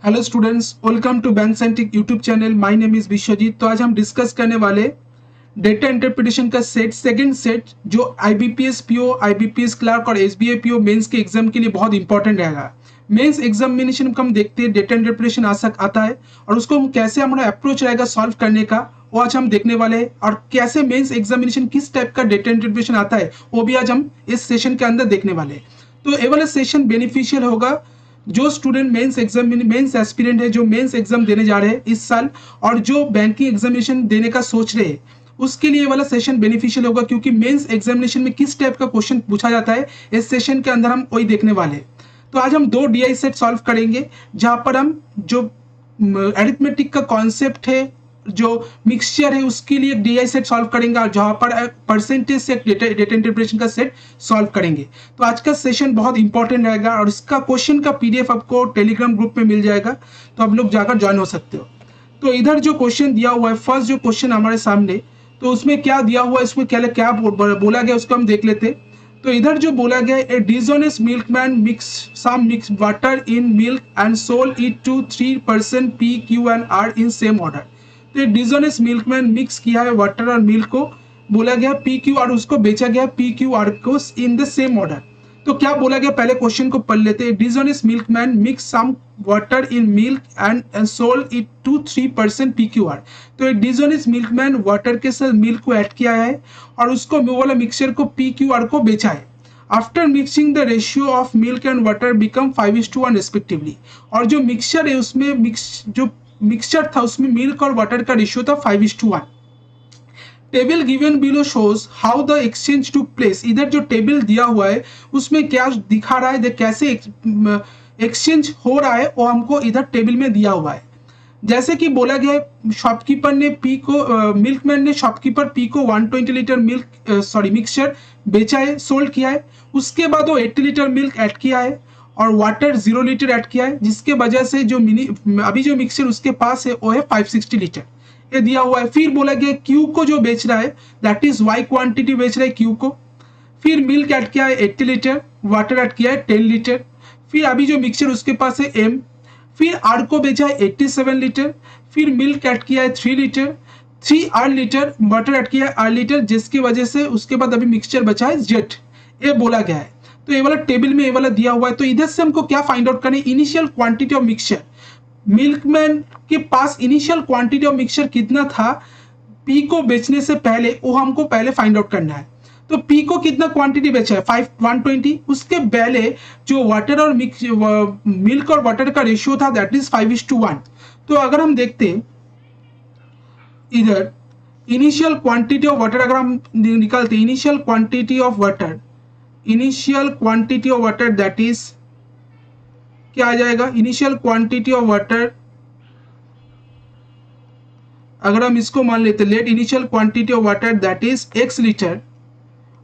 Hello students, welcome to bank scientific YouTube channel. My name is Vishwajeet. तो आज हम discuss करने वाले डेटा इंटरप्रिटेशन का सेकंड सेट जो आईबीपीएस पीओ, आईबीपीएस क्लर्क और एसबीआई पीओ मेंस के एग्जाम के लिए बहुत इंपॉर्टेंट रहेगा। मेंस एग्जामिनेशन को हम देखते हैं, डेटा इंटरप्रिटेशन आता है और उसको हम कैसे हमारा अप्रोच रहेगा सॉल्व करने का, वो आज हम देखने वाले हैं। और कैसे मेंस एग्जामिनेशन किस टाइप का डेटा इंटरप्रिटेशन आता है वो भी आज हम इस सेशन के अंदर देखने वाले हैं। तो ये वाला सेशन बेनिफिशियल होगा जो स्टूडेंट मेंस एस्पिरेंट है, जो मेंस एग्जाम देने जा रहे हैं इस साल और जो बैंकिंग एग्जामिनेशन देने का सोच रहे हैं, उसके लिए वाला सेशन बेनिफिशियल होगा। क्योंकि मेंस एग्जामिनेशन में किस टाइप का क्वेश्चन पूछा जाता है इस सेशन के अंदर हम वही देखने वाले हैं। तो आज हम दो डीआई सेट सॉल्व करेंगे जहां पर हम जो अरिथमेटिक का कॉन्सेप्ट है, जो मिक्सचर है, उसके लिए डीआई सेट सॉल्व करेंगे और जहां पर परसेंटेज से डेटा इंटरप्रिटेशन का सेट सॉल्व करेंगे। तो आज का सेशन बहुत इंपॉर्टेंट रहेगा और इसका क्वेश्चन का पीडीएफ आपको टेलीग्राम ग्रुप में मिल जाएगा, तो आप लोग जाकर ज्वाइन हो सकते हो। तो इधर जो क्वेश्चन दिया हुआ है, फर्स्ट जो क्वेश्चन हमारे सामने, तो उसमें क्या दिया हुआ है, इसमें क्या बोला गया उसको हम देख लेते। तो इधर जो बोला गया, a dishonest milkman mix water in milk and sold it to 3% P Q and R in same order. तो डिसऑनेस्ट मिल्कमैन मिक्स किया है वाटर और मिल्क को, बोला गया पी क्यू आर, उसको बेचा गया पी क्यू आर को इन द सेम ऑर्डर। तो क्या बोला गया, पहले क्वेश्चन को पढ़ लेते हैं। Dishonest milkman mix some water in milk and sold it to 3% P Q R. तो डिसऑनेस्ट मिल्कमैन वाटर के साथ मिल्क को ऐड किया है और उसको वो वाला मिक्सचर को पी क्यू आर को बेचा है। After mixing the ratio of milk and water become 5:1 respectively. और जो मिक्सचर है उसमें मिक्सचर था उसमें मिल्क और वाटर का रेशियो था 5:1। Table given below shows how the exchange to place. इधर जो टेबल दिया हुआ है उसमें क्या दिखा रहा है, कैसे एक्सचेंज हो रहा है वो हमको इधर टेबल में दिया हुआ है। जैसे कि बोला गया, शॉपकीपर ने पी को मिल्कमैन ने शॉपकीपर पी को 120 लीटर मिक्सचर बेचा है, सोल्ड किया है। उसके बाद वो 80 लीटर मिल्क ऐड किया है और वाटर 0 लीटर ऐड किया है, जिसके वजह से जो अभी जो मिक्सचर उसके पास है वो है 560 लीटर, ये दिया हुआ है। फिर बोला गया क्यू को जो बेच रहा है, दैट इज वाई क्वांटिटी बेच रहा है क्यू को। फिर मिल्क ऐड किया है 80 लीटर, वाटर ऐड किया है 10 लीटर। फिर अभी जो मिक्सचर उसके पास है एम। फिर आर को बेचा है 87 लीटर। फिर मिल्क ऐड किया है 3 litre, 3 R litre, water add किया है आर लीटर, जिसकी वजह से उसके बाद अभी मिक्सचर बचा है जेट, ये बोला गया है। तो ये वाला टेबल में ये वाला दिया हुआ है। तो इधर से हमको क्या फाइंड आउट करना है, initial quantity of mixture. Milkman के पास इनिशियल क्वांटिटी ऑफ मिक्सचर कितना था पी को बेचने से पहले, वो हमको पहले फाइंड आउट करना है। तो पी को कितना क्वांटिटी बेचा है 120। उसके पहले जो वाटर और मिल्क और वाटर का रेशियो था दैट इज 5:1। तो अगर हम देखते इधर इनिशियल क्वांटिटी ऑफ वाटर, अगर हम निकालते initial quantity of water that is क्या आ जाएगा, इनिशियल क्वांटिटी ऑफ वाटर अगर हम इसको मान लेते, let initial quantity of water that is x litre,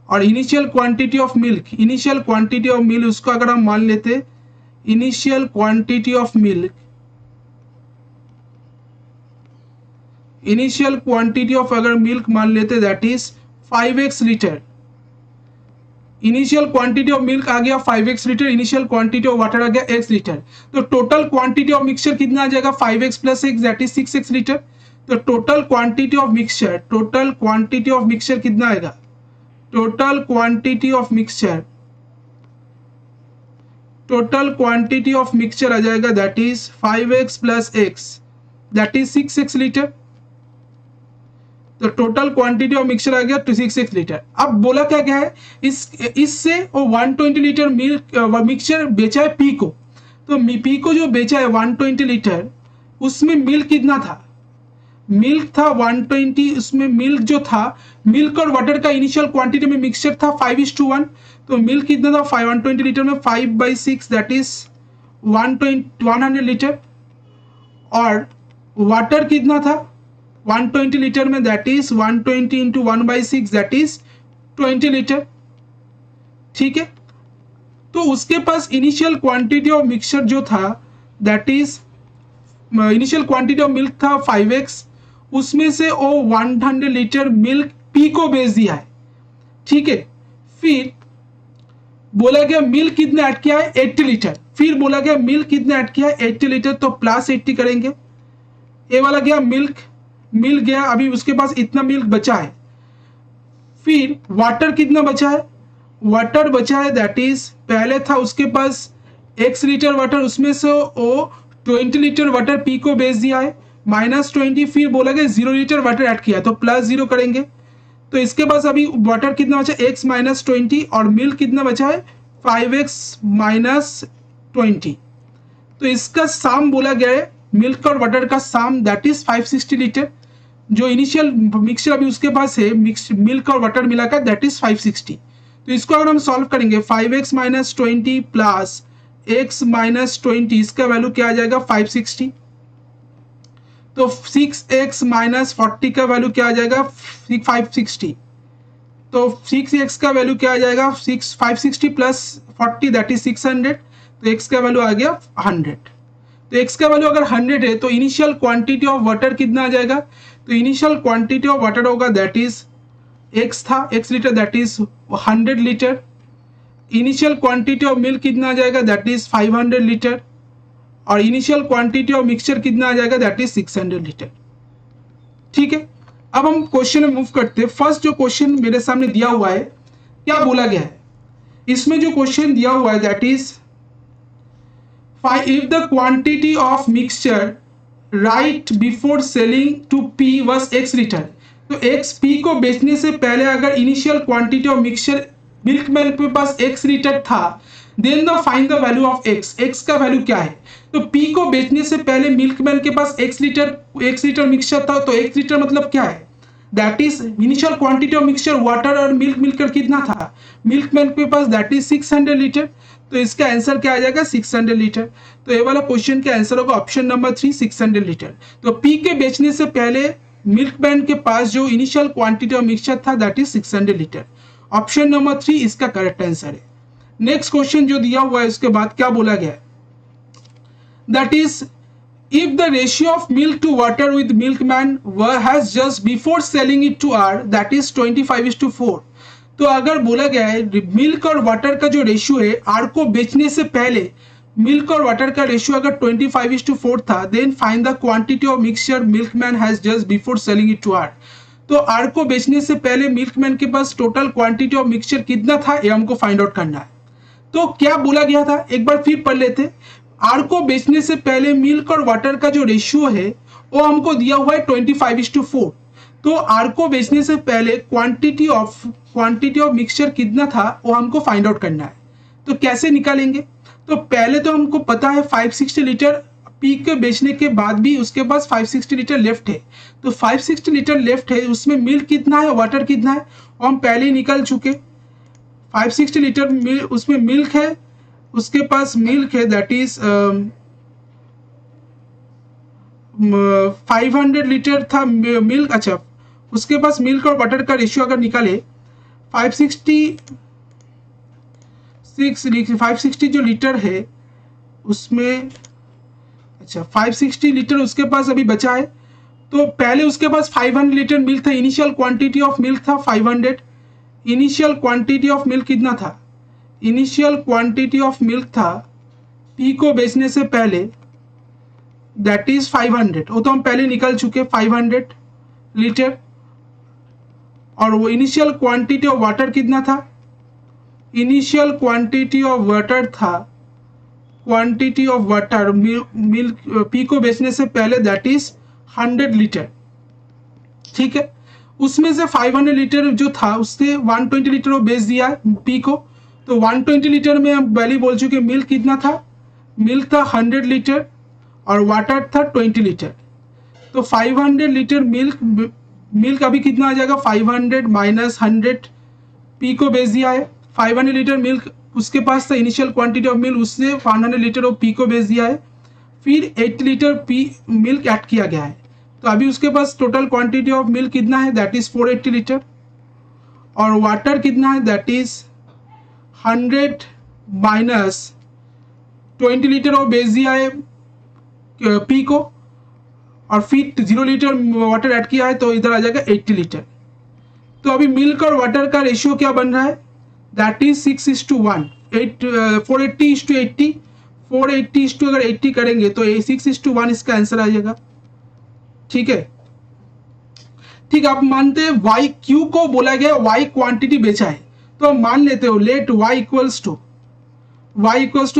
और इनिशियल क्वांटिटी ऑफ मिल्क उसको अगर हम मान लेते, इनिशियल क्वांटिटी ऑफ अगर मिल्क मान लेते that is 5x litre. Initial quantity of milk आ गया 5x litre, initial quantity of water आ गया x लीटर। तो टोटल क्वांटिटी ऑफ मिक्सचर कितना आ जाएगा 5x plus x that is 6x litre. तो टोटल क्वांटिटी ऑफ मिक्सचर कितना आएगा, टोटल क्वांटिटी ऑफ मिक्सचर आ जाएगा that is 5x plus x that is 6x litre. तो टोटल क्वांटिटी ऑफ मिक्सचर आ गया 6x litre. अब बोला क्या गया है, इससे वो 120 लीटर मिक्सचर बेचा है पी को। तो पी को जो बेचा है 120 लीटर, उसमें मिल्क कितना था, मिल्क था 120। उसमें मिल्क जो था, मिल्क और वाटर का इनिशियल क्वांटिटी में मिक्सचर था 5:1। तो मिल्क कितना था 120 लीटर में 5/6 दैट इज 100 लीटर, और वाटर कितना था 120 लीटर में that is 120 into 1/6 that is 20 litre. ठीक है, तो उसके पास इनिशियल क्वांटिटी ऑफ मिक्सचर जो था that is initial quantity of milk था 5x, उसमें से वो 100 लीटर मिल्क पी को बेच दिया है। ठीक है, फिर बोला गया मिल्क कितने ऐड किया है 80 लीटर, फिर बोला गया मिल्क कितने ऐड किया है 80 लीटर, तो प्लस 80 करेंगे। ये वाला गया मिल्क, मिल गया, अभी उसके पास इतना मिल्क बचा है। फिर वाटर कितना बचा है, वाटर बचा है दैट इज पहले था उसके पास x लीटर वाटर, उसमें से वो 20 लीटर वाटर पी को बेच दिया है -20, फिर बोला गया 0 लीटर वाटर ऐड किया तो +0 करेंगे। तो इसके पास अभी वाटर कितना बचा x -20 और मिल्क कितना बचा है 5x -20। तो इसका साम बोला गया है मिल्क और वाटर का साम दैट इज 560 लीटर। जो इनिशियल मिक्सचर अभी उसके पास है मिल्क और वाटर मिलाकर दैट इज 560। तो इसको अगर हम सॉल्व करेंगे 5x -20 प्लस x -20, इसका वैल्यू क्या आ जाएगा 560। तो 6x -40 का वैल्यू क्या आ जाएगा 560। तो 6x का वैल्यू क्या आ जाएगा 560 प्लस 40 दैट इज 600। तो x का वैल्यू आ गया 100। तो x का वैल्यू अगर 100 है तो इनिशियल क्वांटिटी ऑफ वाटर कितना आ जाएगा, तो इनिशियल क्वांटिटी ऑफ वाटर होगा दैट इज x था x litre that is 100 litre. Initial quantity of milk कितना आ जाएगा दैट इज 500 लीटर और इनिशियल क्वांटिटी ऑफ मिक्सचर कितना आ जाएगा दैट इज 600 लीटर। ठीक है, अब हम क्वेश्चन में मूव करते हैं। फर्स्ट जो क्वेश्चन मेरे सामने दिया हुआ है क्या बोला गया है, इसमें जो क्वेश्चन दिया हुआ है that is if the quantity of mixture right before selling to P was x litre. तो x p को बेचने से पहले अगर initial quantity of mixture milk man के पास x लीटर था then the find the value of x। x का वैल्यू क्या है, तो p को बेचने से पहले मिल्क मैन के पास x लीटर मिक्सचर था। तो x लीटर मतलब क्या है that is initial quantity of mixture water और मिल्क मिलकर कितना था मिल्क मैन के पास दैट इज 600 लीटर। तो इसका आंसर क्या आ जाएगा 600 लीटर। तो ये वाला क्वेश्चन का आंसर होगा ऑप्शन नंबर 3 600 लीटर। तो पी के बेचने से पहले मिल्क मैन के पास जो इनिशियल क्वांटिटी ऑफ मिक्सचर था that is 600 litre. Option number 3 इसका करेक्ट आंसर है। नेक्स्ट क्वेश्चन जो दिया हुआ है उसके बाद क्या बोला गया that is if the ratio of milk to water with milkman has just before selling it to R that is 25:4। तो अगर बोला गया है मिल्क और वाटर का जो रेशियो है आर को बेचने से पहले मिल्क और वाटर का रेशियो अगर 25:4 था then find the quantity of mixture milkman has just before selling it to R. तो आर को बेचने से पहले मिल्कमैन के पास टोटल क्वांटिटी ऑफ मिक्सचर कितना था ये हमको फाइंड आउट करना है। तो क्या बोला गया था एक बार फिर पढ़ लेते। आर को बेचने से पहले मिल्क और वाटर का जो रेशियो है वो हमको दिया हुआ है 25:4। तो आर को बेचने से पहले क्वांटिटी ऑफ मिक्सचर कितना था वो हमको फाइंड आउट करना है। तो कैसे निकालेंगे, तो पहले तो हमको पता है 560 लीटर पी के बेचने के बाद भी उसके पास 560 लीटर लेफ्ट है। तो 560 लीटर लेफ्ट है उसमें मिल्क कितना है वाटर कितना है और हम पहले ही निकल चुके। 560 लीटर उसमें मिल्क है, उसके पास मिल्क है दैट इज 500 लीटर था मिल्क। अच्छा उसके पास मिल्क और बटर का रेशियो अगर निकाले 560 जो लीटर है उसमें, अच्छा 560 लीटर उसके पास अभी बचा है। तो पहले उसके पास 500 लीटर मिल्क था, इनिशियल क्वांटिटी ऑफ मिल्क था 500। इनिशियल क्वांटिटी ऑफ मिल्क कितना था, इनिशियल क्वांटिटी ऑफ मिल्क था पी को बेचने से पहले दैट इज 500। वो तो हम पहले निकल चुके 500 लीटर। और वो इनिशियल क्वांटिटी ऑफ वाटर कितना था, इनिशियल क्वांटिटी ऑफ वाटर था quantity of water milk P को बेचने से पहले दैट इज 100 लीटर। ठीक है, उसमें से 500 लीटर जो था उससे 120 लीटर वो बेच दिया पी को। तो 120 लीटर में हम पहले बोल चुके मिल्क कितना था, मिल्क था 100 लीटर और वाटर था 20 लीटर। तो 500 लीटर मिल्क अभी कितना आ जाएगा 500 माइनस 100 पी को बेच दिया है। 500 लीटर मिल्क उसके पास था इनिशियल क्वांटिटी ऑफ मिल्क, उससे 100 लीटर ऑफ पी को बेच दिया है। फिर 80 लीटर पी मिल्क ऐड किया गया है। तो अभी उसके पास टोटल क्वांटिटी ऑफ मिल्क कितना है दैट इज 480 लीटर और वाटर कितना है दैट इज 100 माइनस 20 लीटर और बेच दिया है पी को और फिर 0 लीटर वाटर ऐड किया है तो इधर आ जाएगा 80 लीटर। तो अभी मिल्क और वाटर का रेशियो क्या बन रहा है दैट इज 6:1। 480:80, 480 अगर 80 करेंगे तो 6:1 इसका आंसर आ जाएगा। ठीक है, ठीक, आप मानते हैं वाई क्यू को बोला गया वाई क्वांटिटी बेचा है, तो हम मान लेते हो लेट वाई इक्वल्स टू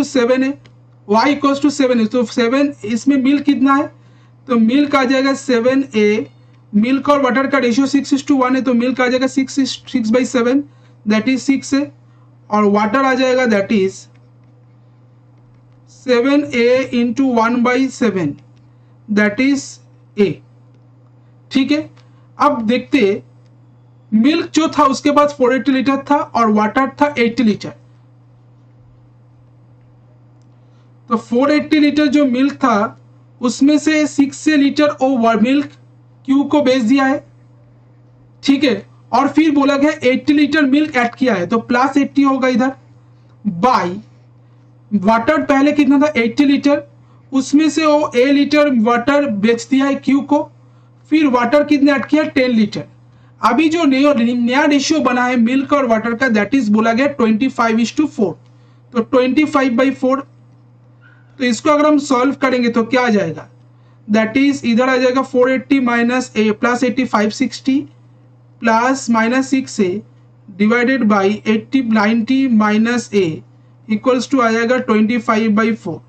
7 है, y इक्वल्स टू 7 है, तो 7 इसमें मिल्क कितना है, तो मिल्क आ जाएगा 7a, मिल्क और वाटर का रेशियो 6:1 है, तो मिल्क आ जाएगा 6/7 दैट इज 6 है, और वाटर आ जाएगा that is 7a into 1/7 that is a। ठीक है, अब देखते मिल्क जो था उसके पास 480 लीटर था और वाटर था 80 लीटर, तो 480 लीटर जो मिल्क था उसमें से 6 लीटर ओवर मिल्क क्यू को बेच दिया है। ठीक है, और फिर बोला गया 80 लीटर मिल्क ऐड किया है, तो प्लस 80 होगा इधर, बाई वाटर पहले कितना था 80 लीटर, उसमें से वो a लीटर वाटर बेच दिया है क्यू को, फिर वाटर कितने ऐड किया 10 लीटर। अभी जो नया रेशियो बना है मिल्क और वाटर का दैट इज बोला गया 25:4, तो 25/4, तो इसको अगर हम सॉल्व करेंगे तो क्या आ जाएगा, दैट इज इधर आ जाएगा 480 minus A plus 80 560 plus minus 6a divided by 90 minus a equals to आ जाएगा 25/4,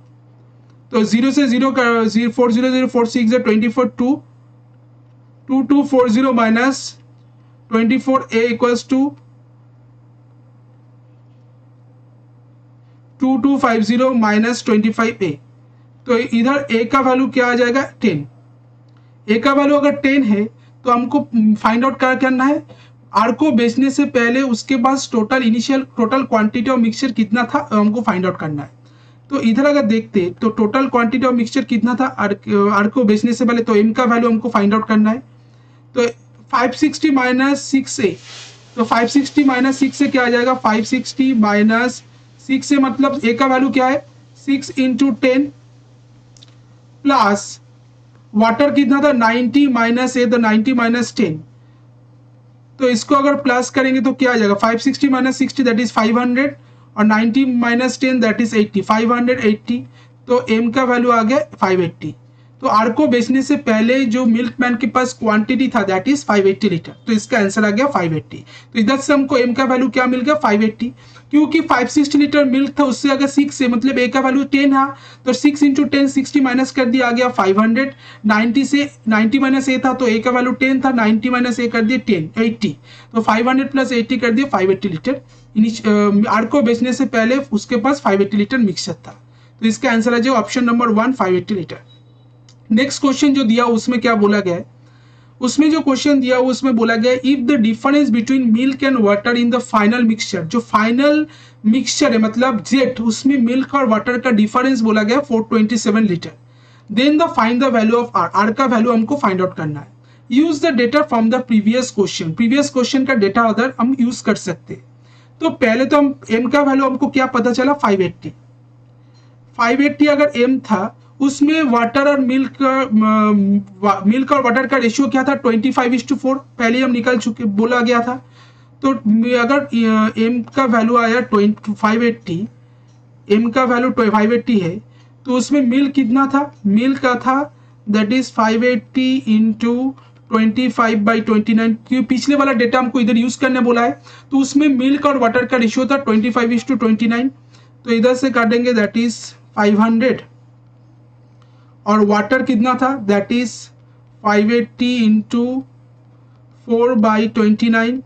तो 0 से 0 का 40046 है 24 2240 minus 24a equals to 2250 minus 25a, तो इधर a का वैल्यू क्या आ जाएगा 10, a का वैल्यू अगर 10 है तो हमको फाइंड आउट क्या करना है, आर को बेचने से पहले उसके पास टोटल क्वांटिटी ऑफ मिक्सचर कितना था हमको फाइंड आउट करना है। तो इधर अगर देखते तो टोटल क्वांटिटी ऑफ मिक्सचर कितना था आर को बेचने से पहले, तो m का वैल्यू हमको फाइंड आउट करना है, तो 560 माइनस 6a, तो 560 माइनस 6 से क्या आ जाएगा 560 माइनस 6 से मतलब a का वैल्यू क्या है 6 इंटू 10 प्लस वाटर कितना था 90 माइनस a, तो 90 माइनस 10, तो इसको अगर प्लस करेंगे तो क्या आ जाएगा 560 माइनस 60 दैट इज 500 और 90 माइनस 10 दैट इज 80, 580, तो m का वैल्यू आ गया 580। तो आर को बेचने से पहले जो मिल्कमैन के पास क्वांटिटी था दैट इज 580 लीटर, तो इसका आंसर आ गया 580। तो इधर से हमको m का वैल्यू क्या मिल गया 580, क्योंकि 560 लीटर मिल्क था उससे अगर 6 से मतलब a का वैल्यू 10 है, तो 6 इंटू 10 60 माइनस कर दिया आ गया 500, 90 से 90 माइनस a था तो a का वैल्यू 10 था, 90 माइनस a कर दिए 10 80, तो 500 प्लस 80 कर दिए 580 लीटर। आर को बेचने से पहले उसके पास 580 लीटर मिक्सचर था, तो इसका आंसर आ जाए option number 1 580 litre. Next question जो दिया उसमें क्या बोला गया है, उसमें जो क्वेश्चन दिया उसमें बोला गया if the difference between milk and water in the final mixture, जो फाइनल मिक्सचर है मतलब जेट उसमें मिल्क और वाटर का डिफरेंस बोला गया 427 litre, then the find the value of R, R का वैल्यू हमको फाइंड आउट करना है। Use the data from the previous question का डेटा अदर हम यूज कर सकते। तो पहले तो हम m का वैल्यू हमको क्या पता चला 580 अगर m था उसमें वाटर और मिल्क और वाटर का रेशियो क्या था 25:4, पहले हम निकल चुके बोला गया था। तो अगर m का वैल्यू आया 580, m का वैल्यू 580 है तो उसमें मिल्क कितना था, मिल्क का था दैट इज 580 इंटू 25/29, क्योंकि पिछले वाला डेटा हमको इधर यूज करने बोला है, तो उसमें मिल्क और वाटर का रेशियो था 25:29, तो इधर से काटेंगे दैट इज 500, और वाटर कितना था that is 580 into 4/29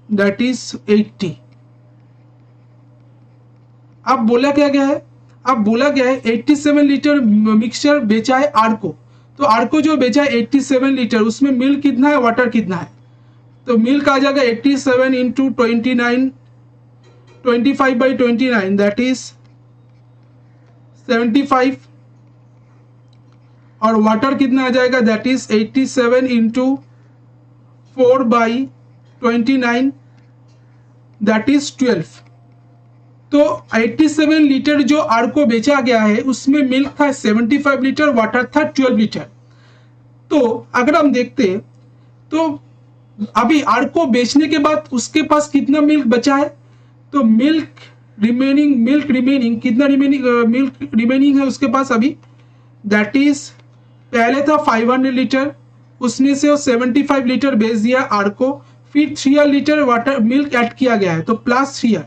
that is 80। अब बोला क्या गया है, अब बोला गया है 87 लीटर मिक्सचर बेचा है आर को, तो आर को जो बेचा है 87 लीटर उसमें मिल्क कितना है वाटर कितना है, तो मिल्क आ जाएगा 87 इंटू 25/29 दैट इज 75, और वाटर कितना आ जाएगा that is 87 into 4/29 that is 12। तो 87 लीटर जो आर को बेचा गया है उसमें मिल्क था 75 लीटर, वाटर था 12 लीटर। तो अगर हम देखते तो अभी आर को बेचने के बाद उसके पास कितना मिल्क बचा है, तो मिल्क रिमेनिंग मिल्क रिमेनिंग, कितना रिमेनिंग मिल्क रिमेनिंग है उसके पास अभी, दैट इज पहले था 500 लीटर, उसमें से वो 75 लीटर बेच दिया आर को, फिर 3 लीटर वाटर मिल्क ऐड किया गया है तो प्लस 3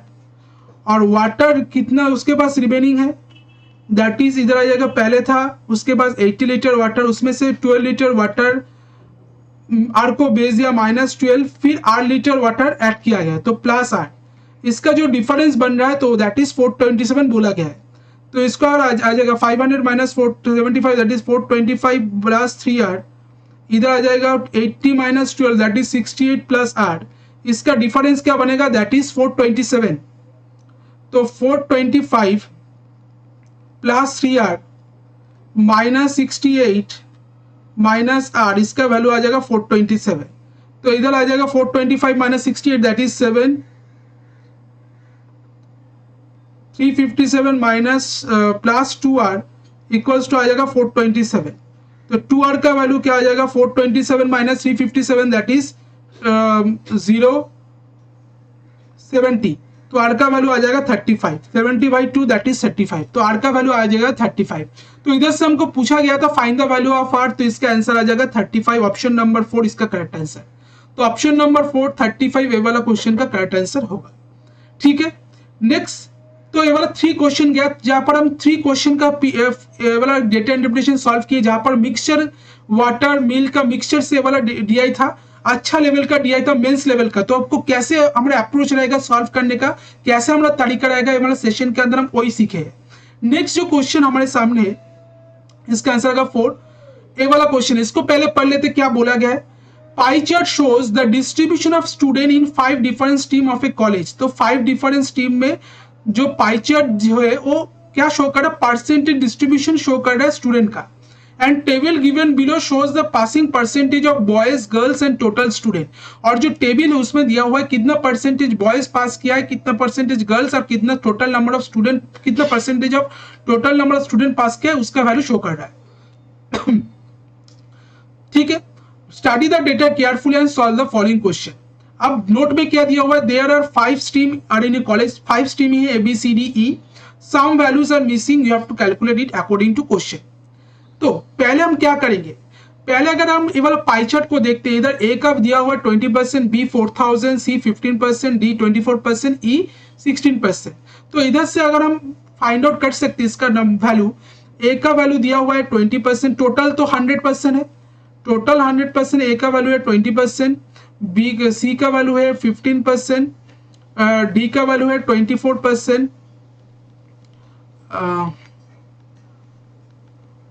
और वाटर कितना उसके पास रिमेनिंग है, दैट इज इधर आ जाएगा, पहले था उसके पास 80 लीटर वाटर, उसमें से 12 लीटर वाटर आर को बेच दिया -12, फिर 8 लीटर वाटर ऐड किया गया तो प्लस 8, इसका जो डिफरेंस बन रहा है तो दैट इज 427 बोला गया है। तो इसका आ जाएगा 500 माइनस 475 दैट इज 425 प्लस 3 इधर आ जाएगा 80 माइनस 12 दैट इज 68 प्लस 8, इसका डिफरेंस क्या बनेगा दैट इज 427। तो 425 प्लस 3 माइनस 68 माइनस 8, इसका वैल्यू आ जाएगा 427। तो इधर आ जाएगा 425 minus 68 that is 7, 357 minus plus 2r equals to आ जाएगा 427। तो 2r का वैल्यू क्या आ जाएगा 427 माइनस 357 दैट इज 070, तो r का वैल्यू आ जाएगा 35, 70/2 दैट इज 35, तो r का वैल्यू आ जाएगा 35। तो इधर से हमको पूछा गया था find the value of r, तो इसका आंसर आ जाएगा 35, ऑप्शन नंबर 4 इसका करेक्ट आंसर। तो ऑप्शन नंबर 4 35 ए वाला क्वेश्चन का करेक्ट आंसर होगा। ठीक है, नेक्स्ट तो ये वाला 3 क्वेश्चन गया जहां पर हम 3 क्वेश्चन का वाला डेटा इंटरप्रिटेशन सॉल्व किए, जहां पर मिक्सचर वाटर मिल्क का मिक्सचर से वाला डीआई था, अच्छा लेवल का डीआई था, मेंस लेवल का। तो आपको कैसे हमारा अप्रोच रहेगा सॉल्व करने का, कैसे हमारा तरीका रहेगा, ये वाला सेशन के अंदर हम वही सीखे। नेक्स्ट जो क्वेश्चन हमारे सामने है इसका आंसर होगा 4 ए वाला क्वेश्चन, इसको पहले पढ़ लेते क्या बोला गया है। Pie chart shows the distribution of student in 5 different stream of A college. तो 5 डिफरेंट स्ट्रीम में जो पाई चार्ट जो है वो क्या शो कर रहा है, परसेंटेज डिस्ट्रीब्यूशन शो कर रहा है स्टूडेंट का। And table given below shows the passing percentage of boys girls and total student. और जो टेबल है उसमें दिया हुआ है कितना परसेंटेज बॉयज पास किया है, कितना परसेंटेज गर्ल्स और कितना टोटल नंबर ऑफ स्टूडेंट, कितना percentage of total number of student pass किया है उसका वैल्यू शो कर रहा है। ठीक है, study the data carefully and solve the following question. अब नोट में क्या दिया हुआ है, there are 5 stream are in a college, 5 stream ही है ABCDE, some values are missing, you have to calculate it according to question. तो पहले हम क्या करेंगे, पहले अगर हम ये वाला पाई चार्ट को देखते हैं, इधर ए का दिया हुआ 20%, B 4000, C 15%, D 24%, E 16%। तो इधर से अगर हम फाइंड आउट कर सकते हैं इसका वैल्यू, ए का वैल्यू दिया हुआ है 20%, टोटल तो 100% है, टोटल 100%, ए का वैल्यू है 20%, बी सी का वैल्यू है 15%, डी का वैल्यू है 24%,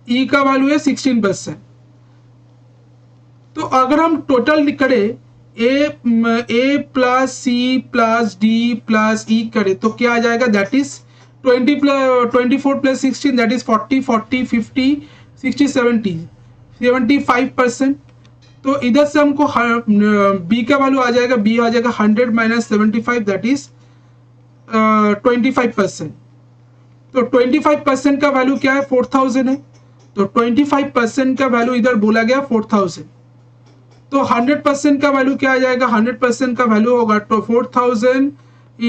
ई का वैल्यू है 16%। तो अगर हम टोटल करें A plus C plus D plus E करें तो क्या आ जाएगा, that is 24 plus 16 that is 40 40 50 60 70 75%। तो इधर से हमको बी का वैल्यू आ जाएगा, बी आ जाएगा 100 माइनस 75 दैट इज 25%। तो 25% का वैल्यू क्या है 4000 है, तो 25% का वैल्यू इधर बोला गया 4000। तो 100% का वैल्यू क्या आ जाएगा, 100% का वैल्यू होगा तो 4000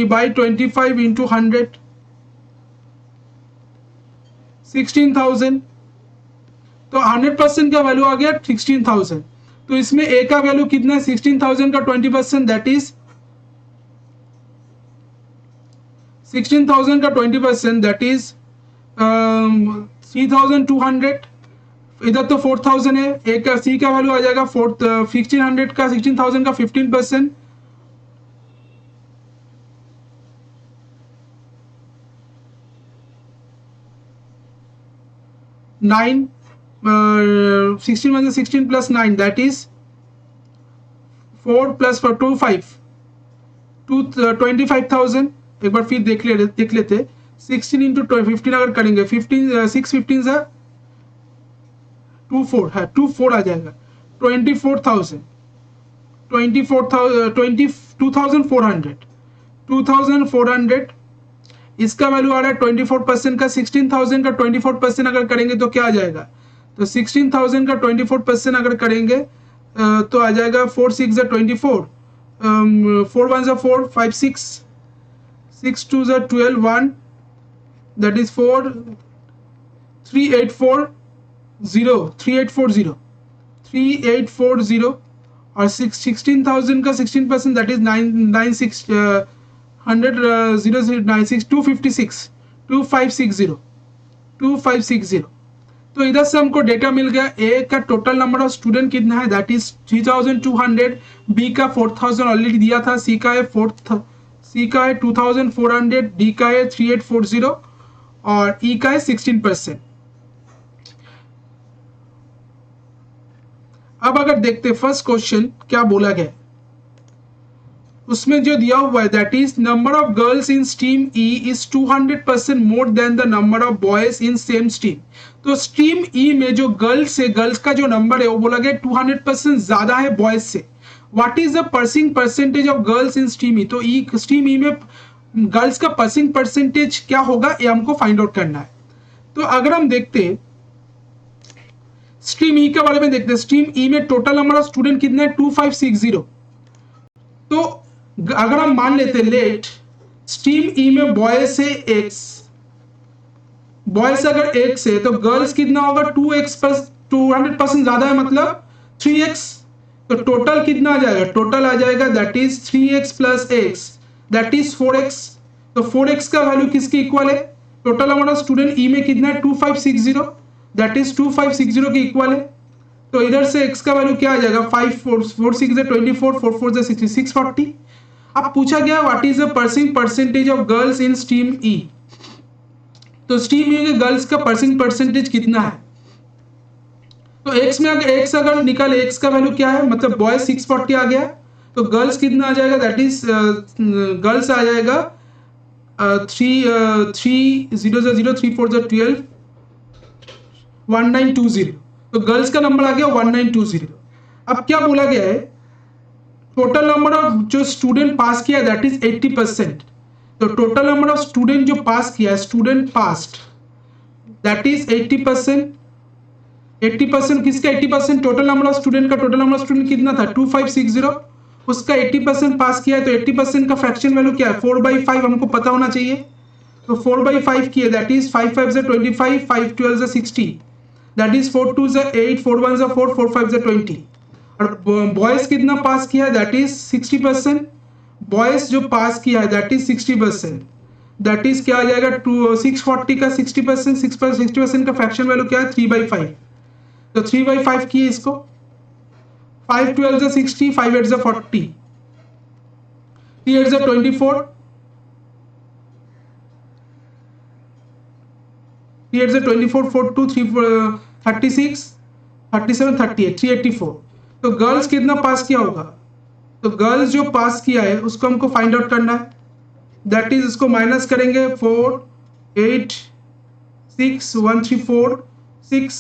बाई 25 इंटू 100 16,000। तो 100% का वैल्यू आ गया 16,000। तो इसमें ए का वैल्यू कितना है 16,000 का 20% दैट इज 16,000 का 20% दैट इज 3,200। इधर तो 4,000 है, ए का सी का वैल्यू आ जाएगा 1600 का 16,000 का 15%, नाइन 16 में 16 प्लस 9 दैट इज 4 प्लस 4 2 5 25,000। एक बार फिर देख लेते 16 इंटू 15 अगर करेंगे 15 6 15 से 24 है 24 आ जाएगा 24,000 2400 इसका वैल्यू आ रहा है 24% का 16,000 का 24% अगर करेंगे तो क्या आ जाएगा, तो 16,000 का 24% अगर करेंगे तो आ जाएगा 4 6 24 4 1 4 5 6 6 2 is 12, 1, that is 4, 3840, 3840, 3840, और 16,000 का 16%, that is 996 100 0096 256 2560 2560। तो इधर से हमको डेटा मिल गया। ए का टोटल नंबर ऑफ स्टूडेंट कितना है, दैट इज 3200, बी का 4000 ऑलरेडी दिया था, सी का है 2400, डी का है 3840 और ई का है 16%। अब अगर देखते फर्स्ट क्वेश्चन क्या बोला गया, उसमें जो दिया हुआ है that is number of girls in stream E is 200% more than the number of boys in same stream. तो स्ट्रीम ई में जो गर्ल्स है, गर्ल्स का जो नंबर है वो बोला गया 200% ज्यादा है बॉयज से। What is the passing percentage of girls in stream E, तो ई स्ट्रीम ई में गर्ल्स का पर्सिंग परसेंटेज क्या होगा ये हमको फाइंड आउट करना है। तो अगर हम देखते स्ट्रीम ई के बारे में देखते, स्ट्रीम ई में टोटल नंबर ऑफ स्टूडेंट कितने हैं 2560। तो अगर हम मान लेते लेट स्ट्रीम ई में बॉयज है एक्स, बॉयज अगर एक्स है तो गर्ल्स कितना होगा 2x प्लस 200% ज्यादा है मतलब 3x। तो टोटल कितना आ जाएगा, टोटल आ जाएगा that is 3x plus x that is 4x। तो 4x का वैल्यू किसके इक्वल है, टोटल नंबर ऑफ स्टूडेंट ई में कितना है 2560 दैट इज 2560 के इक्वल है। तो इधर से x का वैल्यू क्या आ जाएगा 5 4 4 6 24 4 4 60 640। अब पूछा गया what is the passing percentage of girls in stream E. तो स्ट्रीम ई के गर्ल्स का पर्सिंग परसेंटेज कितना है, तो x में अगर x अगर निकाले x का वैल्यू क्या है, मतलब बॉयज 640 आ गया, तो गर्ल्स कितना आ जाएगा दैट इज गर्ल्स आ जाएगा 3 0 0 3 4 12 1920। तो गर्ल्स का नंबर आ गया 1920। अब क्या बोला गया है, टोटल नंबर ऑफ जो स्टूडेंट पास किया दैट इज 80%। तो टोटल नंबर ऑफ स्टूडेंट जो पास किया, स्टूडेंट पास्ड दैट इज 80%। 80% किसका 80%, टोटल नंबर ऑफ स्टूडेंट का, टोटल नंबर ऑफ स्टूडेंट कितना था 2560, उसका 80% पास किया है। तो 80% का फ्रैक्शन वैल्यू क्या है 4/5 हमको पता होना चाहिए। तो 4/5 की है दैट इज 5 5 25 5 12 60 दैट इज 4 2 8 4 1 4 4 5 20। और बॉयज कितना पास किया है दैट इज 60%। बॉयज जो पास किया है दैट इज 60%, दैट इज क्या आ जाएगा 640 का 60%, 60% का फ्रैक्शन वैल्यू क्या है 3/5। तो 3/5 की इसको 5 12 60 5 8 40 3 8 24 3 8 24 4 2 3 36 37 38 384। तो गर्ल्स कितना पास किया होगा, तो गर्ल्स जो पास किया है उसको हमको फाइंड आउट करना है, दैट इज इसको माइनस करेंगे 4 8 6 1 3 4 6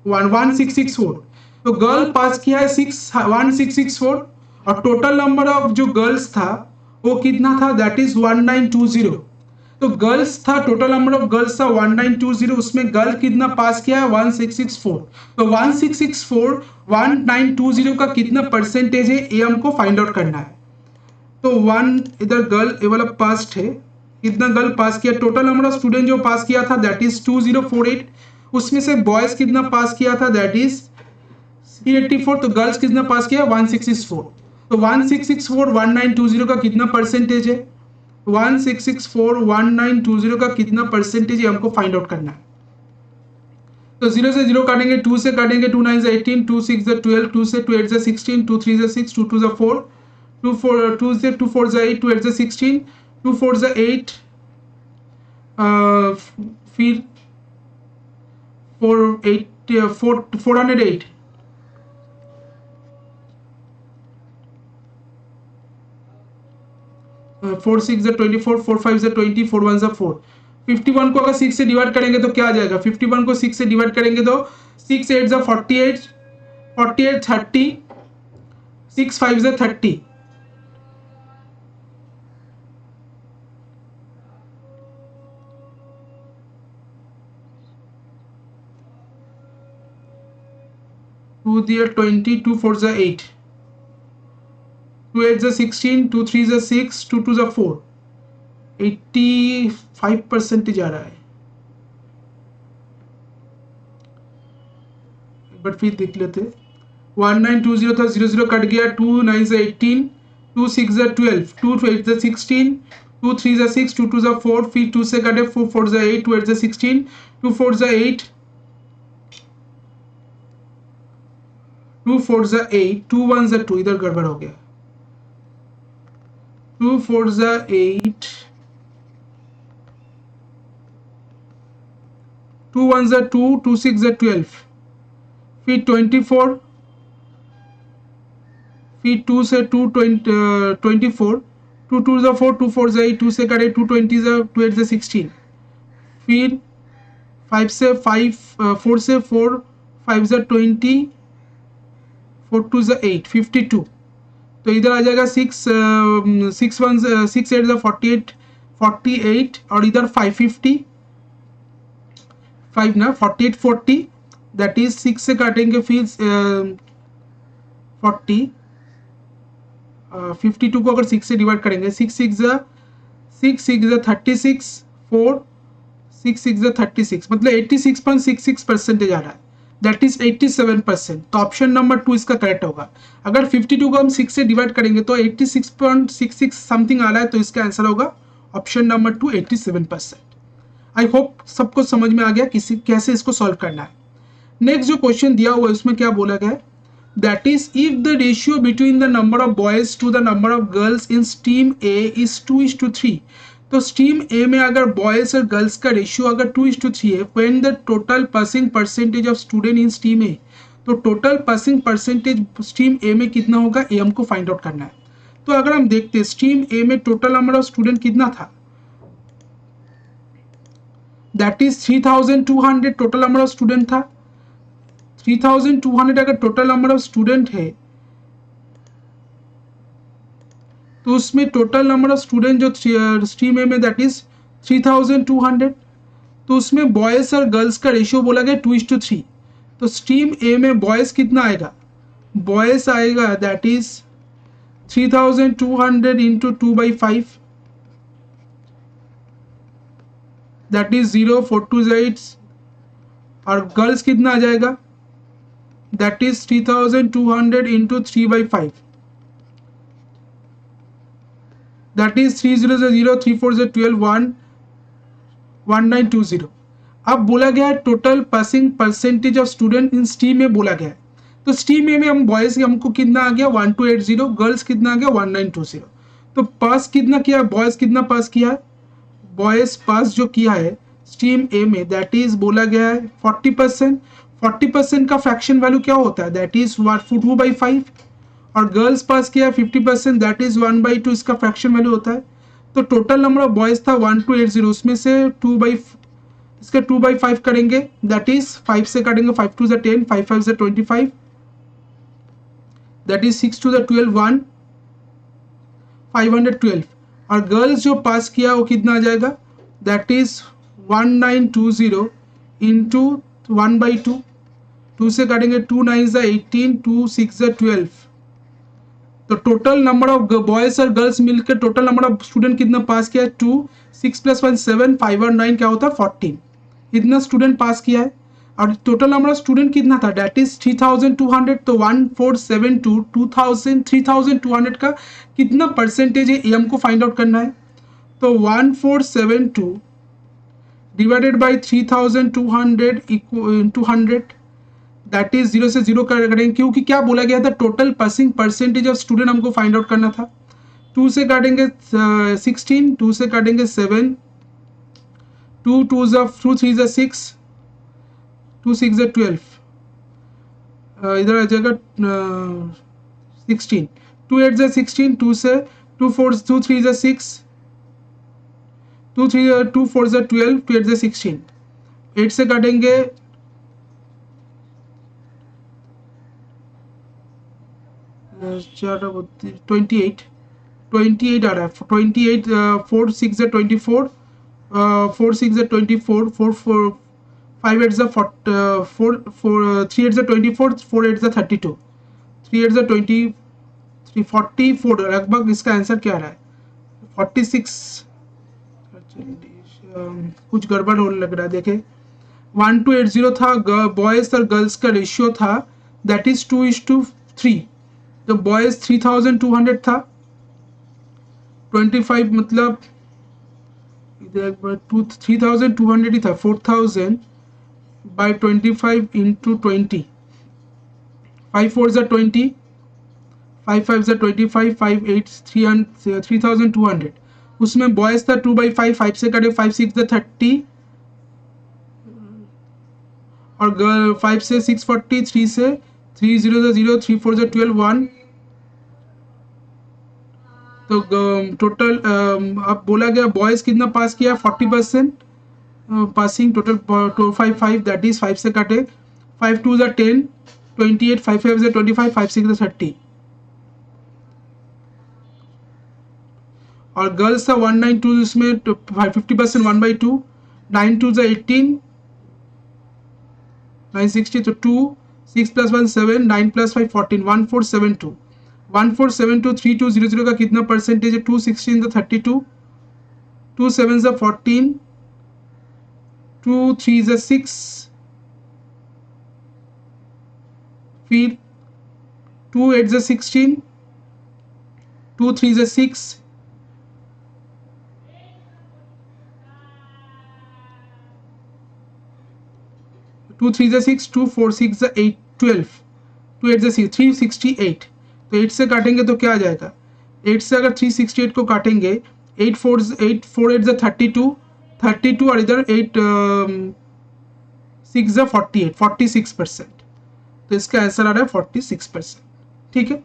1 1 6 6 4। तो गर्ल पास किया है 1664 और टोटल नंबर ऑफ जो गर्ल्स था वो कितना था दैट इज 1920। तो गर्ल्स था, टोटल नंबर ऑफ गर्ल्स था 1920, उसमें गर्ल कितना पास किया है 1664। तो 1664 1920 का कितना परसेंटेज है ये हमको फाइंड आउट करना है। तो 1 इधर गर्ल ये वाला पास्ट है, कितना गर्ल पास किया, टोटल नंबर ऑफ स्टूडेंट जो पास किया था दैट इज 2048, उसमें से बॉयज कितना पास किया था दैट इज 384। तो गर्ल्स कितना पास किया 1664। तो 1664 1920 का कितना परसेंटेज है, 1664 1920 का कितना परसेंटेज है हमको फाइंड आउट करना है। तो 0 से 0 काटेंगे, 2 से काटेंगे, 2 9 से 18, 2 6 से 12, 2 से 2 8 से 16, 2 3 से 6, 2 2 से 4, 2 4 2 से 2 4 से 8, 2 8 से 16, 2 4 से 8, फिर 4 8 408, 4 6 से 24, 4 5 से 20, 4 1 से 4। 51 को अगर 6 से डिवाइड करेंगे तो क्या आ जाएगा, 51 को 6 से डिवाइड करेंगे तो 6 8 से 48, 48 30, 6 5 से 30। टू दिया 20, 2 4 से 8, 2 8 से 16, 2 3 से 6, 2 2 से 4, 85% आ रहा है। एक बार फिर देख लेते। 1920 था, 00 कट गया, 2 9 से 18, 2 6 से 12, 2 8 से 16, 2 3 से 6, 2 2 से 4, फिर 2 से कटे 4 4 से 8, 2 8 से 16, 2 4 से 8, 2 4 से 8, 2 1 से 2, इधर गड़बड़ हो गया, 2 4 से 8, 2 1 से 2, 2 6 से 12, फिर 24, फिर 2 से 2 24, 2 2 से 4, 2 4 से 8, 2 से कटे 2 20 से 2 8 से 16, फिर 5 से 5, 4 से 4, 5 से 20, 4 2 से 8, 52। तो इधर आ जाएगा 6 6 1 6 8 से 48, 48 और इधर 550, 5 ना 48 40, दैट इज 6 से काटेंगे फिर 40, 52 को अगर 6 से डिवाइड करेंगे, 6 6 जा 36, 4 6 6 जा 36, मतलब 86.66% आ रहा है, दैट इज 87%। तो ऑप्शन नंबर 2 इसका करेक्ट होगा। अगर 52 को हम 6 से डिवाइड करेंगे तो 86.66 समथिंग आ रहा है, तो इसका आंसर होगा ऑप्शन नंबर 2, 87%। आई होप सबको समझ में आ गया किसी कैसे इसको सॉल्व करना है। नेक्स्ट जो क्वेश्चन दिया हुआ है उसमें क्या बोला गया है, that is if the ratio between the number of boys to the number of girls in stream A is 2:3, तो स्ट्रीम ए में अगर बॉयज और गर्ल्स का रेशियो अगर 2:3 है, when the total passing percentage of student in stream A, तो total passing percentage stream A में कितना होगा, ये हमको फाइंड आउट करना है। तो अगर हम देखते हैं स्ट्रीम ए में टोटल नंबर ऑफ स्टूडेंट कितना था, that is 3200 total number of student था। 3200 अगर टोटल नंबर ऑफ स्टूडेंट है तो उसमें टोटल नंबर ऑफ स्टूडेंट जो स्ट्रीम ए में दैट इज 3200, तो उसमें बॉयज और गर्ल्स का रेशियो बोला गया 2:3। तो स्ट्रीम ए में बॉयज कितना आएगा, बॉयज आएगा that is 3200 into 2/5, that is 0 4 2 8, और गर्ल्स कितना आ जाएगा, that is 3200 into 3/5, that is 3 0 0 3 4 12 1 1920। अब बोला गया है total passing percentage of student in stream में बोला गया है, तो स्ट्रीम में हम बॉयज हमको कितना आ गया 1280, गर्ल्स कितना आ गया 1920। तो पास कितना किया, बॉयज कितना पास किया, बॉयज पास जो किया है स्ट्रीम ए में दैट इज बोला गया है 40%। 40% का फ्रैक्शन वैल्यू क्या होता है, दैट इज 2/5, और गर्ल्स पास किया 50%, दैट इज 1/2 इसका फ्रैक्शन वैल्यू होता है। तो टोटल नंबर ऑफ बॉयज था 1280, उसमें से 2/5 करेंगे, दैट इज 5 से काटेंगे, 5 2 से 10, 5 5 से 25, दैट इज 6 2 से 12 1 512, और गर्ल्स जो पास किया वो कितना आ जाएगा, दैट इज 1920 इंटू 1/2, 2 से काटेंगे 2 9 से 18, 2 6 से 12, तो टोटल नंबर ऑफ बॉयज और गर्ल्स मिलकर टोटल नंबर ऑफ स्टूडेंट कितना पास किया है 2, 6 + 1 7, 5 और 9 क्या होता है 14, इतना स्टूडेंट पास किया है। और टोटल नंबर ऑफ स्टूडेंट कितना था, दैट इज 3200, तो 1472 3200 का कितना परसेंटेज है ये हमको फाइंड आउट करना है। तो 1472 divided by 3200 into 100, that is 0 से 0 करेंगे, क्योंकि क्या बोला गया था total passing percentage of student हमको फाइंड आउट करना था। 2 से काटेंगे 16, 2 से काटेंगे 7, 2 2 3 6, 2 6 12, इधर आ जाएगा 16, 2 8 16, 2 से 2 4 2 3 6, 2 4 12, 2 8 16, 8 से काटेंगे 28 आ रहा है, 28 4 6 24, 4 6 24, 4 4 5 8 4 3 8 24, 4 8 32, 3 8 23 44, लगभग इसका आंसर क्या आ रहा है 46 कुछ गड़बड़ होने लग रहा है। देखे 1280 था, बॉयज और गर्ल्स का रेशियो था दैट इज 2:3। तो बॉयज 3200 था, 25 मतलब इधर 3200 ही था, 4000 by 25 into 20, 5 4s are 20, 5 5s are 25, 5 8 3200। उसमें बॉयज था 2/5, 5 से कटे 5 6 30, और गर्ल 5 से 640, 3 से 3 0 0, 3 4 12 1। तो टोटल अब बोला गया बॉयज कितना पास किया, 40% पासिंग टोटल 255, दैट इज 5 से काटे 5 2 10, 28, 5 5 25, 5 6 30। और गर्ल्स था 192, इसमें 50% 1/2, 9 2 18, 960 तो 2, 6 + 1 7, 9 + 5 14, 1472, 1472, 3200 का कितना परसेंटेज है, 216 तो 32, 2 7 14, 2 3 6, फिर 2 8 16, 2 3 6, 2 3 6, 2 4 6 8 12, 2 8 6 368। तो 8 से काटेंगे तो क्या आ जाएगा, 8 से अगर 368 को काटेंगे, 8 4 8 4 8 32, 32 और इधर 8 6 48, 46%। तो इसका आंसर आ रहा है 46%। ठीक है,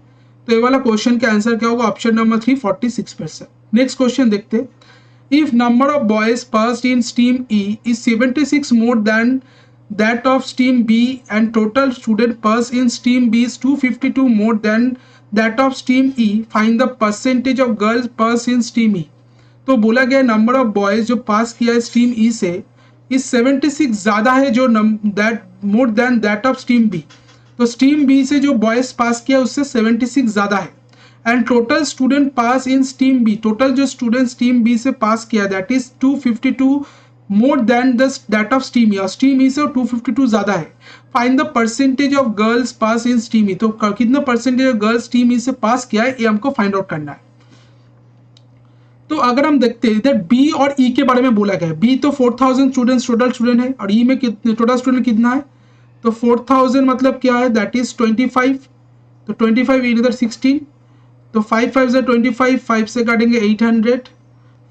तो ये वाला क्वेश्चन का आंसर क्या होगा, ऑप्शन नंबर 3 46%। नेक्स्ट क्वेश्चन देखते हैं। If number of boys passed in stream E is 76 more than that of stream B and total student passed in stream B is 252 more than that of stream E, find the percentage of girls passed in stream E। तो बोला गया number of boys जो पास किया है stream E से इस 76 ज्यादा है जो that more than that of stream B. तो स्ट्रीम बी से जो बॉयज पास किया उससे 76 ज्यादा है। And total student pass in stream B, total जो स्टूडेंट स्ट्रीम बी से पास किया that is 252 more than that of stream E, और स्ट्रीम ई से 252 ज्यादा है। Find the percentage of girls pass in stream E, तो कितना percentage of girls stream E से पास किया है ये हमको फाइंड आउट करना है। तो अगर हम देखते हैं इधर बी और ई के बारे में बोला गया है, बी तो 4000 स्टूडेंट टोटल स्टूडेंट है और ई में कितने टोटल स्टूडेंट कितना है, तो 4000 मतलब क्या है दैट इज 25, तो 25 इधर 16, तो 5 5 से 25, 5 से काटेंगे 800,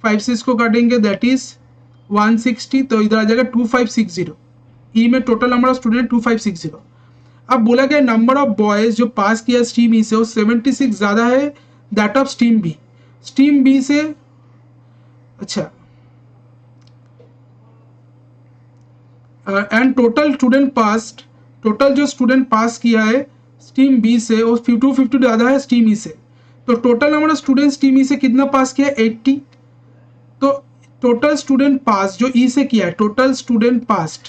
5 से इसको काटेंगे दैट इज 160, तो इधर आ जाएगा 2560। ई में टोटल नंबर ऑफ स्टूडेंट 2560। अब बोला गया नंबर ऑफ बॉयज जो पास किया स्ट्रीम ई से वो 76 ज्यादा है that of stream B. Stream B से अच्छा and total student pass, total जो स्टूडेंट पास किया है स्ट्रीम बी से वो 250 ज्यादा है स्ट्रीम ई से। तो total number of student stream E से कितना पास किया है 80। तो टोटल स्टूडेंट पास जो ई से किया है, टोटल स्टूडेंट पास्ड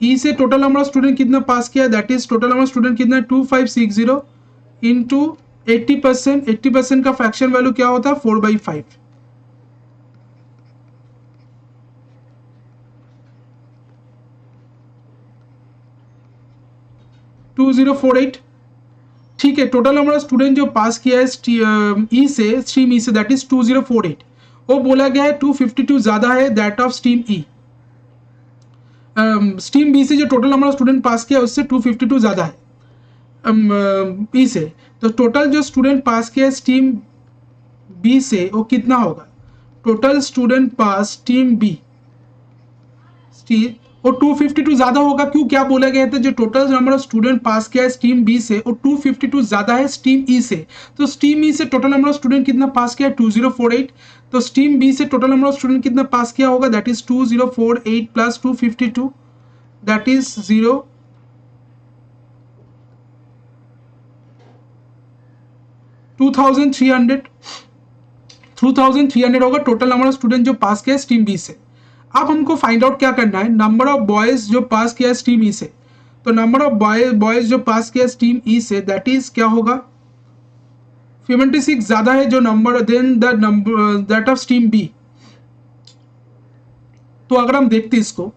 ई से टोटल नंबर ऑफ स्टूडेंट कितना पास किया that is total number of student कितना 2560 इंटू 80%, 80% का फ्रैक्शन वैल्यू क्या होता है 4/5। ठीक है, टोटल नंबर ऑफ स्टूडेंट जो पास किया है ई से stream E say that is 2048। वो बोला गया है 252 ज्यादा है that of stream E. Stream B से जो total number of student pass किया उससे 252 ज्यादा है ई से। तो टोटल जो स्टूडेंट पास किया स्ट्रीम बी से वो कितना होगा, total student pass stream B वो 252 ज्यादा होगा। क्यों, क्या बोला गया था, जो total number of student pass किया है स्ट्रीम बी से वो 252 ज्यादा है स्ट्रीम ई से। तो स्ट्रीम ई से टोटल नंबर ऑफ स्टूडेंट कितना पास किया है 2048। तो स्ट्रीम बी से टोटल नंबर ऑफ स्टूडेंट कितना पास किया होगा that is 2048 plus 252 that is 2300 होगा टोटल नंबर ऑफ स्टूडेंट जो पास किया स्ट्रीम बी से। अब हमको फाइंड आउट क्या करना है, नंबर ऑफ बॉयज जो पास किया स्ट्रीम ई से। तो नंबर ऑफ बॉयज जो पास किया stream E say that is क्या होगा 76 ज़्यादा है जो number then the number that of stream B. तो अगर हम देखते इसको,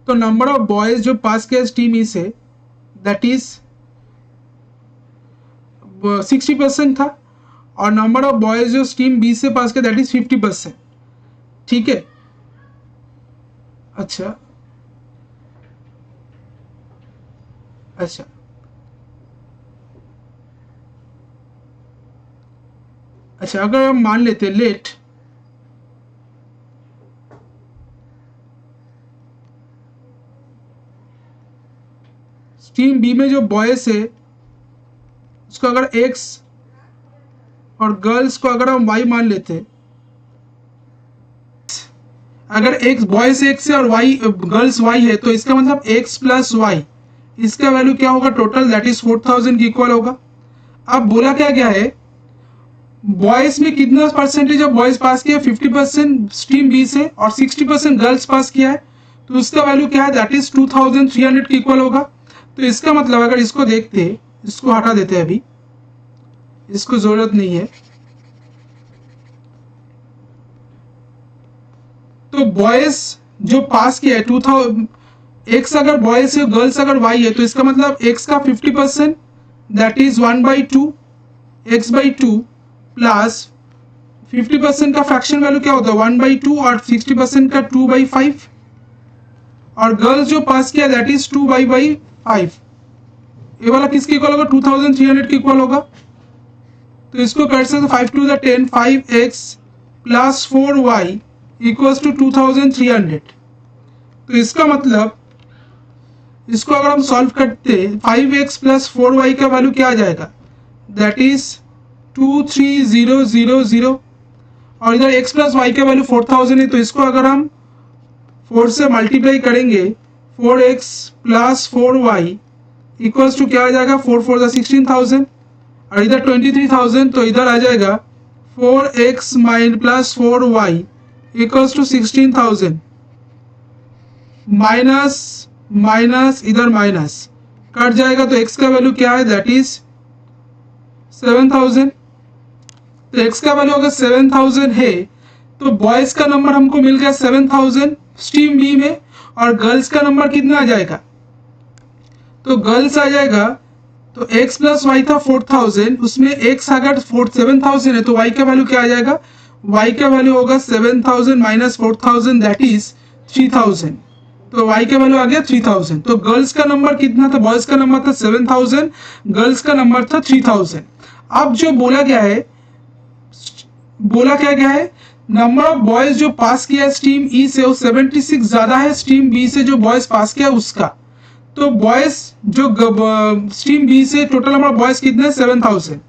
तो नंबर ऑफ बॉयज जो पास किया stream E say that is 60% था, और नंबर ऑफ बॉयज जो स्ट्रीम बी से पास किया दैट इज 50%। ठीक है, अच्छा अच्छा अच्छा, अगर हम मान लेते लेट स्ट्रीम बी में जो बॉयज है उसको अगर एक्स और गर्ल्स को अगर हम वाई मान लेते, अगर एक्स बॉयज एक्स है और वाई गर्ल्स वाई है, तो इसका मतलब एक्स प्लस वाई, इसका वैल्यू क्या होगा टोटल, दैट इज 4000 की इक्वल होगा। अब बोला क्या गया है, बॉयज में कितना परसेंटेज ऑफ बॉयज पास किया, 50% स्ट्रीम बी से और 60% गर्ल्स पास किया है, तो उसका वैल्यू क्या है, दैट इज 2300 की इक्वल होगा। तो इसका मतलब अगर इसको देखते, इसको हटा देते हैं, अभी इसको जरूरत नहीं है। तो बॉयज जो पास किया है 2000, एक्स अगर बॉयज है गर्ल्स अगर वाई है, तो इसका मतलब एक्स का 50% दैट इज 1/2 x/2 प्लस 50% का फ्रैक्शन वैल्यू क्या होता है 1/2 और 60% का 2/5, और गर्ल्स जो पास किया दैट इज 2/5। ये वाला किसके इक्वल होगा, 2300 के इक्वल होगा। तो इसको कर सकते 5 to the 10 5x plus 4y equals to 2300। तो इसका मतलब इसको अगर हम सॉल्व करते 5x प्लस 4y का वैल्यू क्या आ जाएगा, दैट इज 23000, और इधर x प्लस y का वैल्यू 4000 है, तो इसको अगर हम 4 से मल्टीप्लाई करेंगे 4x plus 4y equals to क्या आ जाएगा 4 4 16,000, और इधर 23,000, तो इधर आ जाएगा 4x plus 4y equals to 16,000 minus minus इधर माइनस कट जाएगा, तो x का वैल्यू क्या है दैट इज 7000। तो x का वैल्यू अगर 7000 है, तो बॉयज का नंबर हमको मिल गया 7000 स्ट्रीम बी में, और गर्ल्स का नंबर कितना आ जाएगा, तो गर्ल्स आ जाएगा, तो x प्लस वाई था 4000, उसमें x अगर 7000 है, तो y का वैल्यू क्या आ जाएगा, y का वैल्यू होगा 7000 माइनस 4000 दैट इज 3000। तो y का वैल्यू आ गया 3000। तो गर्ल्स का नंबर कितना था, बॉयज का नंबर था 7000, गर्ल्स का नंबर था 3000। अब जो बोला गया है, बोला क्या गया है, नंबर ऑफ बॉयज जो पास किया स्ट्रीम ई से वो 76 ज्यादा है स्ट्रीम बी से जो बॉयज पास किया उसका। तो बॉयज जो स्ट्रीम बी से टोटल नंबर ऑफ बॉयज कितने 7000।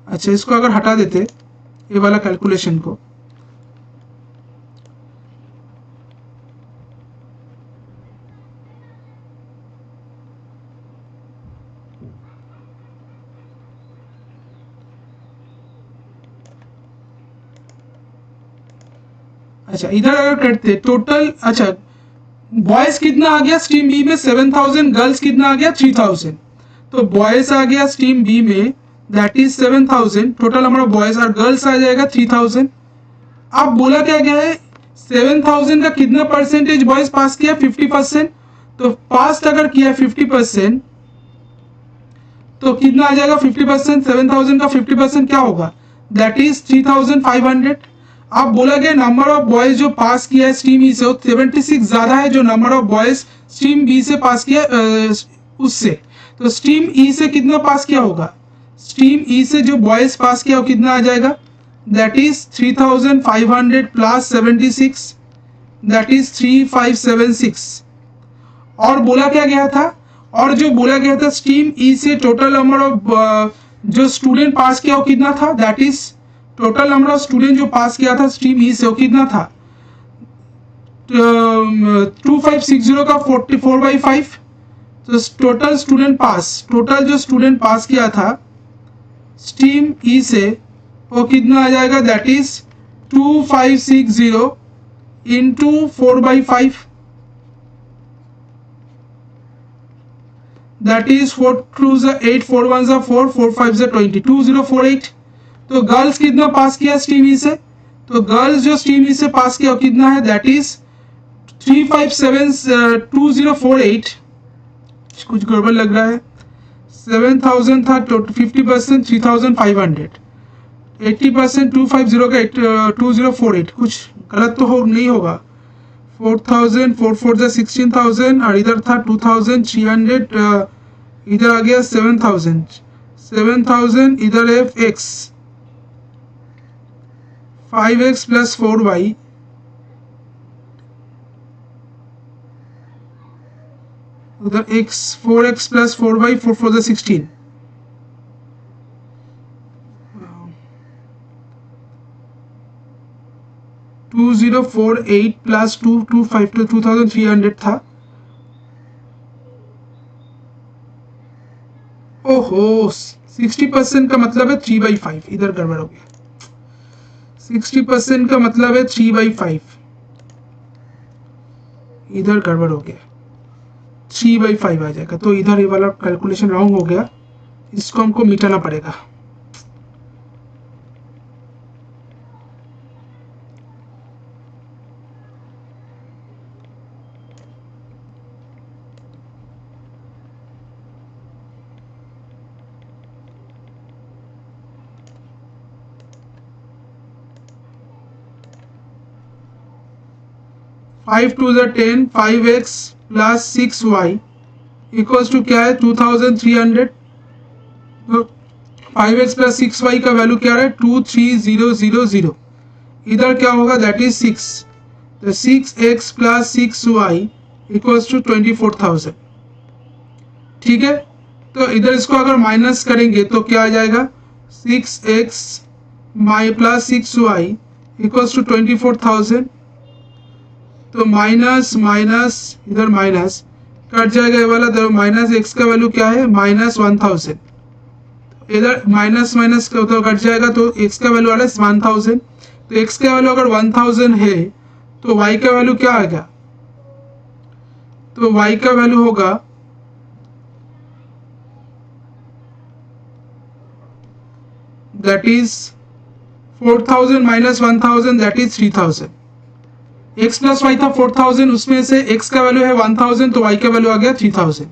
अच्छा, इसको अगर हटा देते ये वाला कैलकुलेशन को, अच्छा इधर अगर करते टोटल, अच्छा बॉयज कितना आ गया स्ट्रीम बी में 7000, गर्ल्स कितना आ गया 3000। तो बॉयज आ गया स्ट्रीम बी में that is 7000 total number of boys, और गर्ल्स आ जाएगा 3000। अब बोला क्या गया है 7000 का कितना परसेंटेज बॉयज पास किया 50%। तो पास अगर किया 50%, तो कितना आ जाएगा 50%, 7000 का 50% क्या होगा दैट इज 3500। अब बोला गया नंबर ऑफ बॉयज जो पास किया है स्ट्रीम ई से 76 ज्यादा है जो number of boys stream B से पास किया उससे। तो स्ट्रीम ई से कितना पास किया होगा, स्ट्रीम ई से जो बॉयज पास किया वो कितना आ जाएगा that is 3500 plus 76 that is 3576। और बोला क्या गया था, और जो बोला गया था स्ट्रीम ई से टोटल नंबर ऑफ जो स्टूडेंट पास किया वो कितना था, that is total number of student जो पास किया था स्ट्रीम ई से वो कितना था 2560 का 44/5। तो टोटल स्टूडेंट पास, टोटल जो स्टूडेंट पास किया था स्ट्रीम ई से वो कितना आ जाएगा that is 2560 into 4/5 that is 4 2 8, 4 1 4, 4 5 20, 2048। तो गर्ल्स कितना पास किया स्ट्रीम ई से? तो गर्ल्स जो स्ट्रीम ई से पास किया कितना है? That is 357 2048। कुछ गड़बड़ लग रहा है। 7000 था, 50% 3500, 80% 250 का 2048। कुछ गलत तो हो नहीं होगा। 4000, 4 4 16,000 और इधर था 2300, इधर आ गया 7000, 7000 इधर है x 5x प्लस 4y, उधर x 4x plus 4y, 4 4 16, 2048 plus 225 तो 2300 था। ओहो 60% का मतलब है 3/5, इधर गड़बड़ हो गया। 60% का मतलब है 3/5, इधर गड़बड़ हो गया। 3/5 आ जाएगा, तो इधर ये वाला कैलकुलेशन रॉन्ग हो गया, इसको हमको मिटाना पड़ेगा। Five 2 10, 5x plus 6y equals to क्या है? 2300। 5x प्लस 6y का वैल्यू क्या है? 23000। इधर क्या होगा? दैट इज 6, तो 6x plus 6y equals to 24,000। ठीक है, तो इधर इसको अगर माइनस करेंगे तो क्या आ जाएगा? 6x plus 6y equals to 24,000। तो माइनस माइनस इधर माइनस कट जाएगा ये वाला, तो माइनस एक्स का वैल्यू क्या है? -1000। इधर माइनस माइनस तो कट जाएगा, तो एक्स का वैल्यू आ रहा है 1000। तो एक्स का वैल्यू अगर 1000 है तो वाई का वैल्यू क्या आएगा? तो वाई का वैल्यू होगा that is 4000 minus 1000, that is 3000। x plus Y था 4000, उसमें से x का वैल्यू है 1000, तो y का वैल्यू आ गया 3000।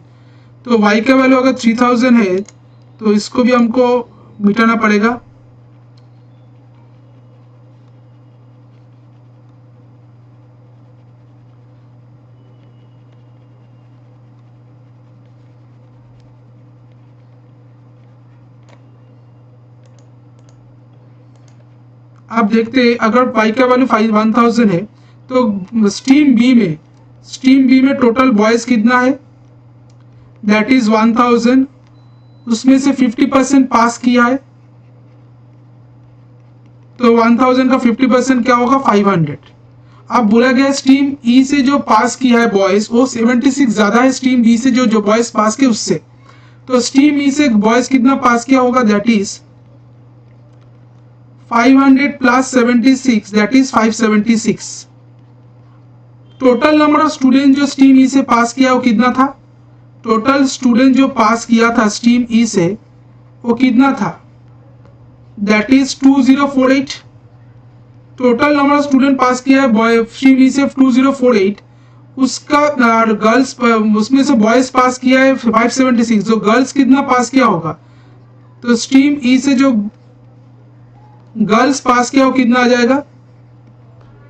तो y का वैल्यू अगर 3000 है तो इसको भी हमको मिटाना पड़ेगा। आप देखते हैं अगर y का वैल्यू 1000 है तो स्ट्रीम बी में टोटल बॉयज कितना है? दैट इज 1000, उसमें से 50% पास किया है, तो 1000 का 50% क्या होगा? 500। अब बोला गया स्ट्रीम ई से जो पास किया है बॉयज वो 76 ज्यादा है स्ट्रीम बी से जो बॉयज पास किए उससे। तो स्ट्रीम ई से बॉयज कितना पास किया होगा? That is 500 plus 76, that is 576। Total number of student जो स्ट्रीम ई से पास किया वो कितना था? टोटल स्टूडेंट जो पास किया था स्ट्रीम ई से वो कितना था? That is 2048। Total number of student pass किया है बॉय स्ट्रीम ई से 2048, उसका गर्ल्स उसमें से बॉयज पास किया है 576, जो गर्ल्स कितना पास किया होगा? तो स्ट्रीम ई से जो गर्ल्स पास किया वो कितना आ जाएगा?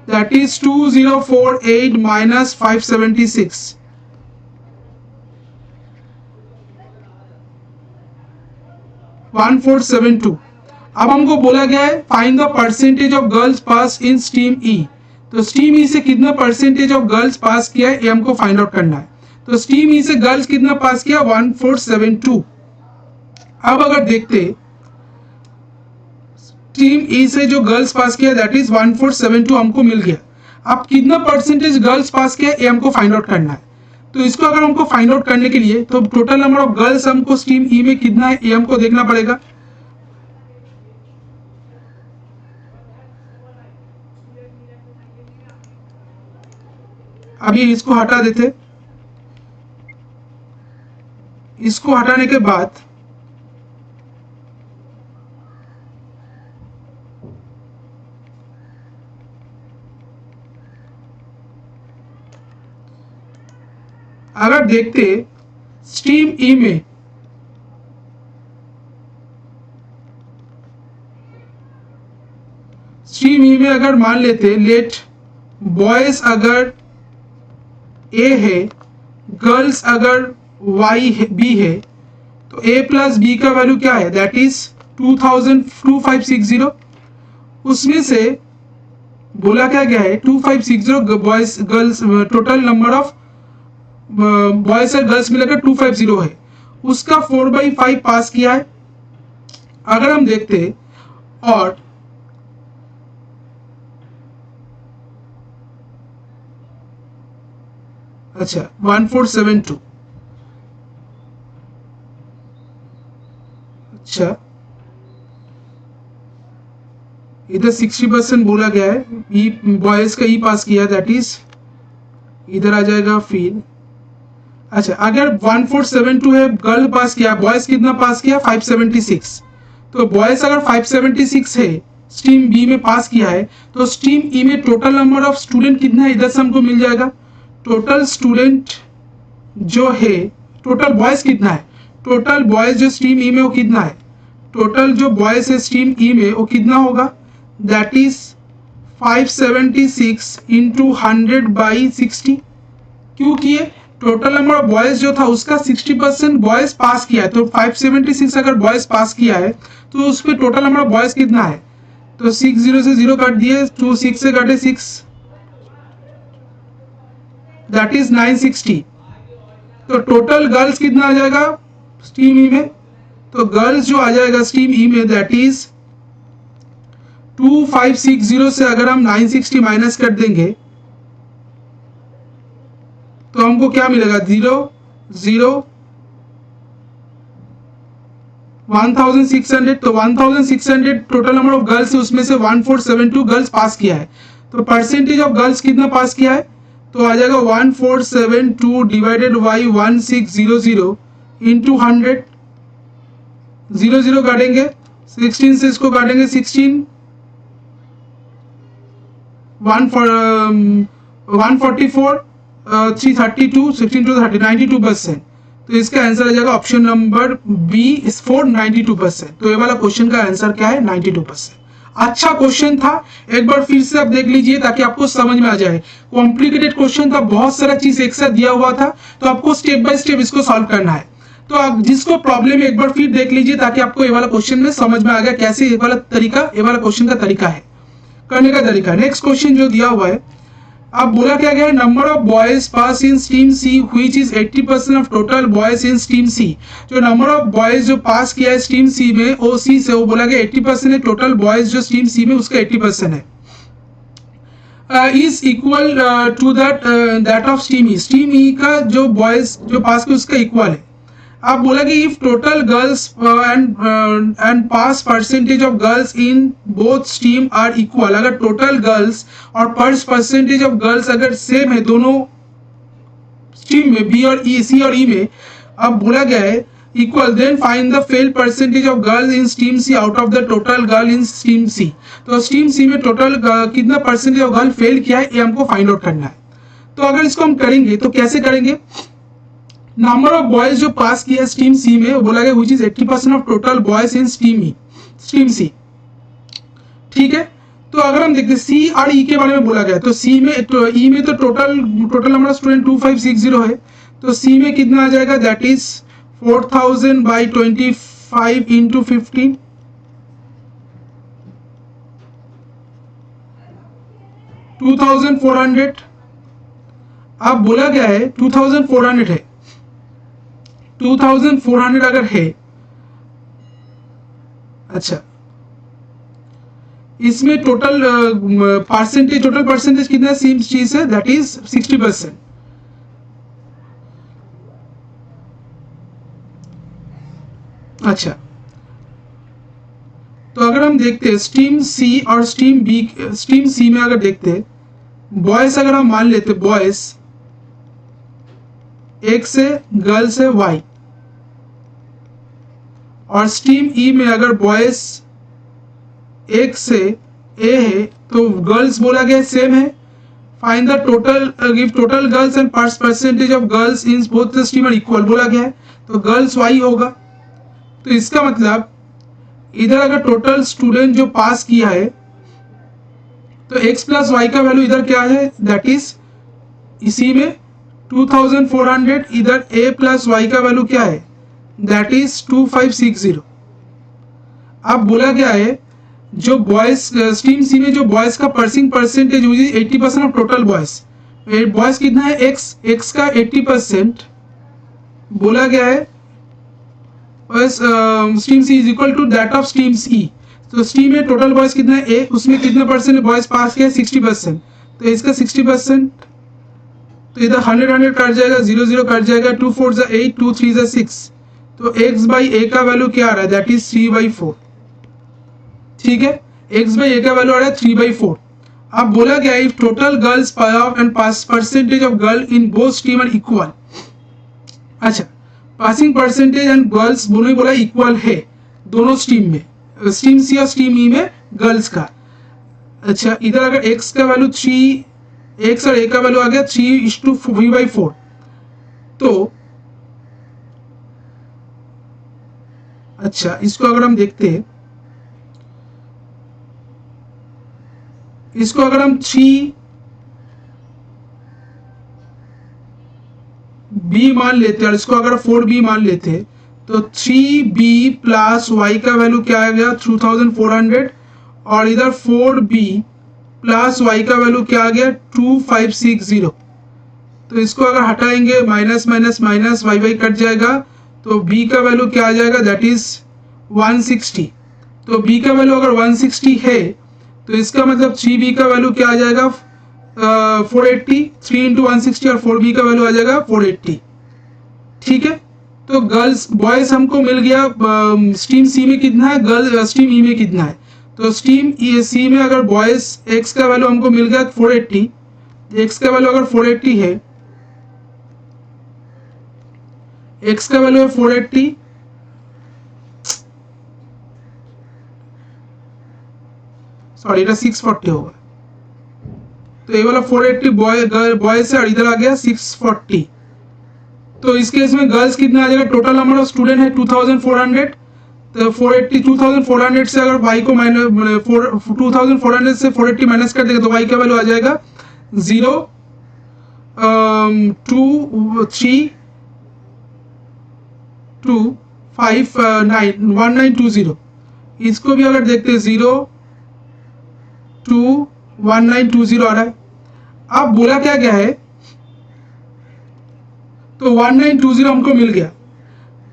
That is 2048 minus 576, 1472। अब हमको बोला गया है find the percentage of girls pass in stream E. तो स्ट्रीम ई से कितना परसेंटेज ऑफ गर्ल्स पास किया है ये हमको फाइंड आउट करना है। तो स्ट्रीम ई से गर्ल्स कितना पास किया? 1472। अब अगर देखते स्ट्रीम ई से जो गर्ल्स पास किया दैट इज 1472 हमको मिल गया। अब कितना परसेंटेज गर्ल्स पास किया ये हमको फाइंड आउट करना है। तो इसको अगर हमको फाइंड आउट करने के लिए तो टोटल नंबर ऑफ गर्ल्स हमको स्ट्रीम ई में कितना है ये हमको देखना पड़ेगा। अभी इसको हटा देते, इसको हटाने के बाद अगर देखते स्ट्रीम ई में अगर मान लेते लेट बॉयज अगर ए है, गर्ल्स अगर वाई बी है, तो ए प्लस बी का वैल्यू क्या है, दैट इज 2560। उसमें से बोला क्या गया है 2560 boys girls, total number of boys और गर्ल्स मिलाकर 250 है, उसका 4/5 पास किया है। अगर हम देखते और अच्छा 1472, अच्छा इधर 60% बोला गया है, ई बॉयज का ई पास किया, दैट इज इधर आ जाएगा फिर। अच्छा अगर 1472 है, गर्ल पास किया, बॉयज कितना पास किया 576, तो बॉयज अगर 576 है स्ट्रीम बी में पास किया है, तो स्ट्रीम ई में टोटल नंबर ऑफ स्टूडेंट कितना है, इधर से हमको मिल जाएगा। टोटल स्टूडेंट जो है, टोटल बॉयज कितना है, टोटल बॉयज जो स्ट्रीम ई में वो कितना है, टोटल जो बॉयज है स्ट्रीम ई में वो कितना होगा, दैट इज 576 इंटू 100/60। क्यों किए, टोटल नंबर ऑफ बॉयज जो था उसका 60% बॉयज पास किया है, तो 576 अगर बॉयज पास किया है तो उस पर टोटल नंबर ऑफ बॉयज कितना है, तो 60 से 0 काट दिए, 2 6 से काटे 6, दैट इज 960। तो टोटल गर्ल्स कितना आ जाएगा स्ट्रीम ई में, तो गर्ल्स जो आ जाएगा स्ट्रीम ई में दैट इज 2560 से अगर हम 960 माइनस कर देंगे तो हमको क्या मिलेगा, 0 0 1600। तो 1600 टोटल नंबर ऑफ गर्ल्स है, उसमें से 1472 गर्ल्स पास किया है, तो परसेंटेज ऑफ गर्ल्स कितना पास किया है, तो आ जाएगा 1472 डिवाइडेड बाई 1600 इंटू 100, 0 काटेंगे, 16 से इसको काटेंगे 16, 144 332, 16 to 30 92%। तो इसका आंसर आ जाएगा ऑप्शन नंबर बी इज 492%। तो ये वाला क्वेश्चन का आंसर क्या है 92%। अच्छा क्वेश्चन था, एक बार फिर से आप देख लीजिए ताकि आपको समझ में आ जाए। कॉम्प्लिकेटेड क्वेश्चन था, बहुत सारा चीज एक साथ दिया हुआ था, तो आपको स्टेप बाय स्टेप इसको सॉल्व करना है। तो आप जिसको प्रॉब्लम है एक बार फिर देख लीजिए ताकि आपको ये वाला क्वेश्चन में समझ में आ गया कैसे ये वाला क्वेश्चन का तरीका है करने का तरीका। नेक्स्ट क्वेश्चन जो दिया हुआ है, अब बोला क्या गया है, number of boys pass in stream C which is 80% of total boys in stream C. जो नंबर ऑफ बॉयज जो पास किया है स्ट्रीम सी में ओ सी से, वो बोला गया 80% है, टोटल बॉयज जो स्ट्रीम सी में उसका 80% है, is equal to that of stream E. Stream E का जो बॉयज जो पास किया उसका इक्वल है। अब बोला कि if total girls and pass percentage of girls in both stream are equal, अगर टोटल गर्ल्स और पास परसेंटेज ऑफ गर्ल्स अगर सेम है दोनों स्ट्रीम में बी और ई, सी और ई में, अब बोला गया है equal, then find the fail percentage of girls in stream C out of the total girl in stream C. तो स्ट्रीम सी में टोटल कितना परसेंटेज ऑफ गर्ल फेल किया है ये हमको फाइंड आउट करना है। तो अगर इसको हम करेंगे तो कैसे करेंगे, नंबर ऑफ बॉयज जो पास किया स्ट्रीम सी में, वो बोला गया which is 80% of total boys in stream C. ठीक है, तो अगर हम देखते सी और ई के बारे में बोला गया, तो सी में ई में तो टोटल नंबर ऑफ स्टूडेंट 2560 है, तो सी में कितना आ जाएगा, दैट इज 4000/25 इंटू 15, 2400। अब बोला गया है 2400 है, 2400 अगर है, अच्छा इसमें टोटल परसेंटेज कितना सेम चीज है, दैट इज 60%। अच्छा तो अगर हम देखते हैं स्ट्रीम सी और स्ट्रीम बी, स्ट्रीम सी में अगर देखते हैं बॉयज अगर हम मान लेते बॉयज X है, गर्ल्स है Y, और स्ट्रीम ई में अगर बॉयज 1 से ए है तो गर्ल्स बोला गया सेम है। Find the total, give total girls and percentage of girls in both the stream equal बोला गया है, तो गर्ल्स वाई होगा। तो इसका मतलब इधर अगर टोटल स्टूडेंट जो पास किया है तो x प्लस वाई का वैल्यू इधर क्या है, दैट इज इसी में 2400, इधर a प्लस वाई का वैल्यू क्या है, दैट इज 2560। अब बोला गया है जो बॉयज स्ट्रीम सी में जो बॉयज का पासिंग परसेंटेज हुई 80% ऑफ टोटल बॉयज, बॉयज कितना है x का 80% बोला गया है, stream C is equal to that of stream C. तो स्ट्रीम में टोटल बॉयज कितना है ए, उसमें कितना परसेंट बॉयज पास किया 60%, तो इसका 60%, तो इधर 100 कट जाएगा, 0 कट जाएगा, 2 4 जा 8, 2 3 जा 6, तो x बाई ए का वैल्यू क्या आ रहा है, दैट इज 3/4। ठीक है, x बाई ए का वैल्यू आ रहा है 3/4। अब बोला गया if total girls and percentage of girl in both stream are equal. अच्छा, पासिंग परसेंटेज एंड गर्ल्स दोनों ही बोला इक्वल है दोनों स्ट्रीम में, स्ट्रीम सी और स्ट्रीम ई में गर्ल्स का। अच्छा, इधर अगर x का वैल्यू 3, x और a का वैल्यू आ गया 3:3/4, तो अच्छा इसको अगर हम देखते हैं, इसको अगर हम 3b मान लेते और इसको अगर 4b मान लेते तो 3b प्लस वाई का वैल्यू क्या आ गया 2400, और इधर 4b प्लस वाई का वैल्यू क्या आ गया 2560। तो इसको अगर हटाएंगे minus minus minus Y cut जाएगा, तो b का वैल्यू क्या आ जाएगा, दैट इज 160। तो b का वैल्यू अगर 160 है तो इसका मतलब 3b का वैल्यू क्या आ जाएगा 480, 3 इंटू 160, और 4b का वैल्यू आ जाएगा 480। ठीक है, तो गर्ल्स बॉयज हमको मिल गया, स्ट्रीम सी में कितना है, गर्ल स्ट्रीम ई में कितना है। तो स्ट्रीम सी में अगर बॉयज x का वैल्यू हमको मिल गया 480, x का वैल्यू अगर 480 है, x का वैल्यू है 480, सॉरी इधर 640 होगा, तो ये वाला 480 बॉय से और इधर आ गया 640। तो इस केस में गर्ल्स कितना आ जाएगा, टोटल नंबर ऑफ स्टूडेंट है 2400, तो 480 2400 से अगर y को माइनस 2400 से 480 माइनस कर देगा तो y का वैल्यू आ जाएगा 0 2 3 2 5 9 1920। इसको भी अगर देखते हैं 0 2 1920 आ रहा है। अब बोला क्या गया है, तो 1920 हमको मिल गया।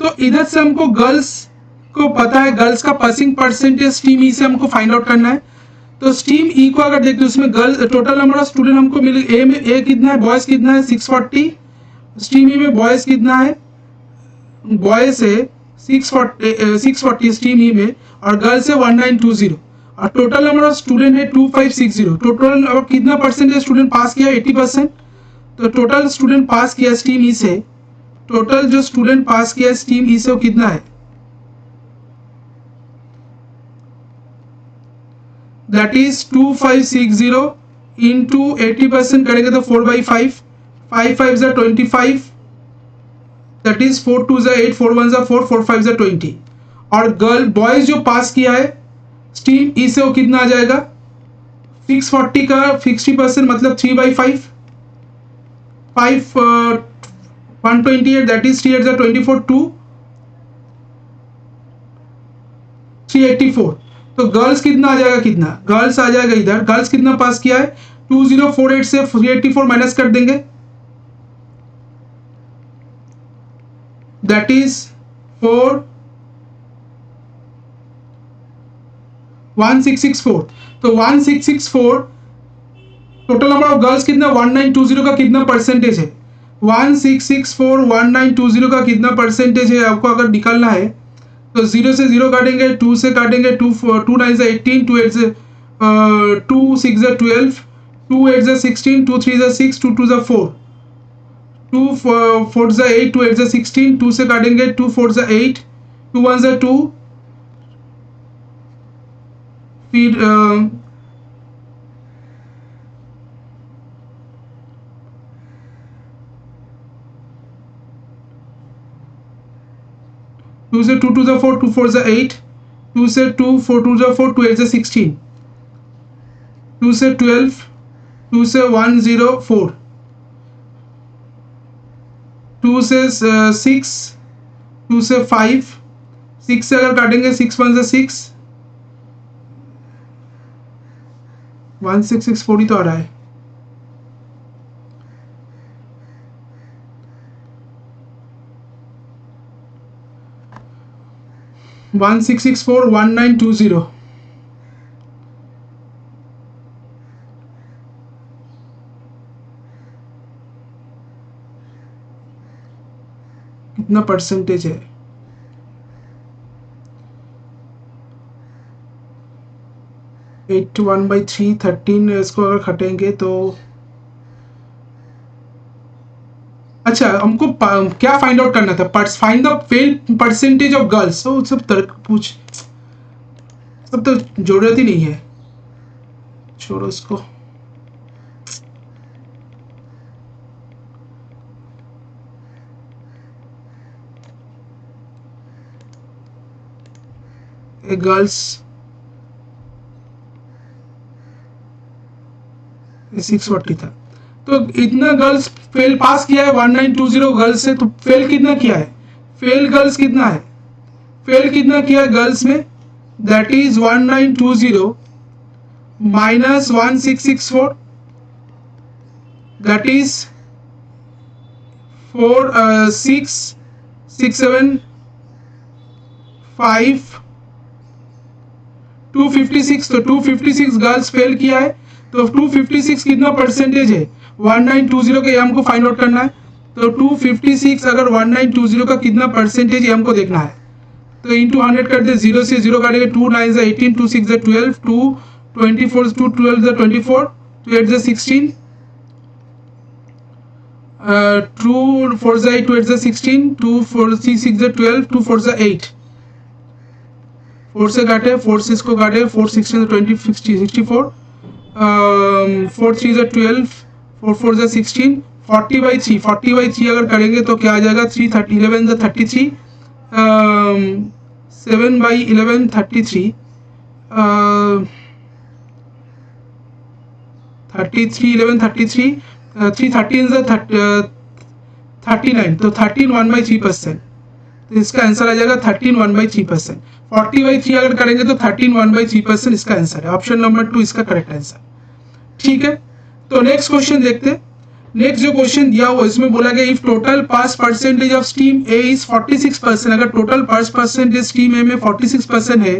तो इधर से हमको गर्ल्स को पता है, गर्ल्स का पासिंग परसेंटेज स्ट्रीम ई से हमको फाइंड आउट करना है। तो स्ट्रीम ई को अगर देखते हैं उसमें girl total number of student हमको मिले, ए में ए कितना है, बॉयज कितना है 640, स्ट्रीम ई में बॉयज कितना है, बॉयज है 640 स्ट्रीम ई में, और गर्ल्स है 1920, और टोटल नंबर ऑफ स्टूडेंट है 2560। टोटल अब कितना परसेंटेज स्टूडेंट पास किया 80%। तो टोटल स्टूडेंट पास किया स्ट्रीम ई से, टोटल जो स्टूडेंट पास किया स्ट्रीम ई से वो कितना है, दैट इज 2560 इंटू 80% करेंगे तो 4/5, 5 5 जा 25, दैट इज 4 2 जा 8, 4 1 जा 4, 4 5 जा 20। और गर्ल बॉयज जो पास किया है स्ट्रीम ई से वो कितना आ जाएगा, 640 का 60% मतलब 3/5, 5 128, दैट इज 3 8 जा 24, 2 384। तो गर्ल्स कितना आ जाएगा, कितना गर्ल्स आ जाएगा, इधर गर्ल्स कितना पास किया है 2048 से 384 माइनस कर देंगे, दैट इज 1664। तो 1664 टोटल नंबर ऑफ गर्ल्स कितना 1920 का कितना परसेंटेज है, 1664 1920 का कितना परसेंटेज है आपको अगर निकालना है। तो 0 से 0 काटेंगे, 2 से काटेंगे, 2 9 से 18, 2 8 से 2 6 से 12, 2 8 से 16, 2 3 से 6, 2 2 से 4, 2 4 से 8, 2 8 से 16, 2 से काटेंगे 2 4 से 8, 2 1 से 2, फिर 2 से 2 2 से 4, 2 4 से 8, 2 से 2 4 2 से 4, 2 8 से 16, 2 से 12, 2 से 1 0 4, 2 से 6, 2 से 5, 6 से अगर काटेंगे 6 1 से 6, 1 6 6 4 ही तो आ रहा है। वन 6 6 4 1 9 2 0, कितना परसेंटेज है? 81/3 13, इसको अगर खटेंगे तो अच्छा हमको क्या फाइंड आउट करना था? Find the fail percentage of girls. तो सब तर्क पूछ, सब तो जरूरत ही नहीं है, छोड़ो उसको। गर्ल्स 640 था, तो इतना गर्ल्स फेल पास किया है 1920 गर्ल्स से, तो फेल कितना किया है? फेल गर्ल्स कितना है? फेल कितना किया है गर्ल्स में? That is 1920 minus 1664, that is 4 6 6 7 5 256। तो 256 गर्ल्स फेल किया है, तो 256 कितना परसेंटेज है? 1920 का, ये हमको फाइंड आउट करना है। तो 256 अगर 1920 का कितना परसेंटेज है हमको देखना है, तो इंटू 100 कर दे, 0 से 0 काटेंगे, 2 9 से 18, 2 6 से 12, 2 24 2 12 से 24, 2 8 से 16, 2 4 से 8, 2 8 से 16, 2 4 6 से 12, 2 4 से 8, 4 से काटे, 4 6 को काटे, 4 16 से 20 60 64, 4 3 से 12, 4 4 से 16, 40/3, 40/3 अगर करेंगे तो क्या आ जाएगा? 3 30 11 से 33, 7/11 33, 33 11 33, 3 13 से 39, तो 13 1/3%, तो इसका आंसर आ जाएगा 13 1/3%। 40/3 अगर करेंगे तो 13 1/3% इसका आंसर है। ऑप्शन नंबर 2 इसका करेक्ट आंसर। ठीक है, तो नेक्स्ट क्वेश्चन देखते हैं। नेक्स्ट जो क्वेश्चन दिया हुआ इसमें बोला गया if total pass percentage of stream A is 46%, अगर total pass percentage stream A में 46% है,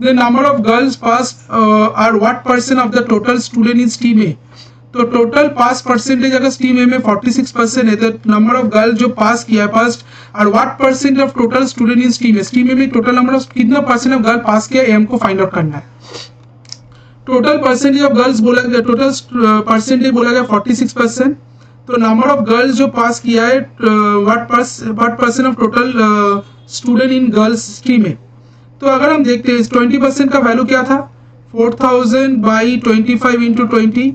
the number of girls pass are what percent of the total student in stream A. तो टोटल पास परसेंटेज अगर stream A में 46% है, तो number of girl जो पास किया पास और what percent of total student in stream A, stream A में total number of कितना परसेंट ऑफ गर्ल पास किया, हमको फाइंड आउट करना है। टोटल परसेंटेज ऑफ गर्ल्स बोला गया, टोटल परसेंटेज बोला गया 46%, तो नंबर ऑफ गर्ल्स जो पास किया है what percent of total student in girls stream में। तो अगर हम देखते हैं 20% का वैल्यू क्या था? 4000/25 इंटू 20,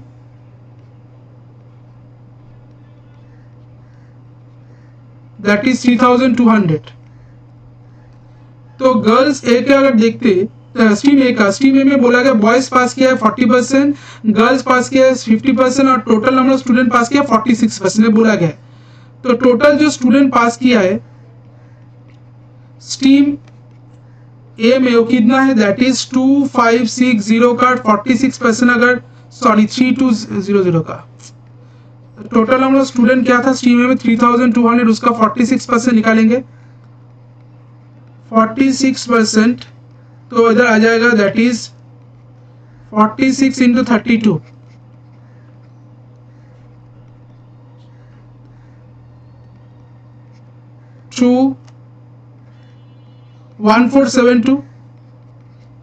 दैट इज 3200। तो गर्ल्स ए के अगर देखते स्ट्रीम ए का, स्ट्रीम ए में बोला गया बॉयज पास किया है 40%, गर्ल्स पास किया है 50% और total number of student pass किया 46% बोला गया। तो टोटल जो स्टूडेंट पास किया है स्ट्रीम ए में वो कितना है? दैट इज 2560 का 46% अगर सॉरी 3200 का टोटल नंबर ऑफ स्टूडेंट क्या था स्ट्रीम ए में 3200, उसका 46% निकालेंगे, 46%, तो इधर आ जाएगा that is 46 into 32, two 1472।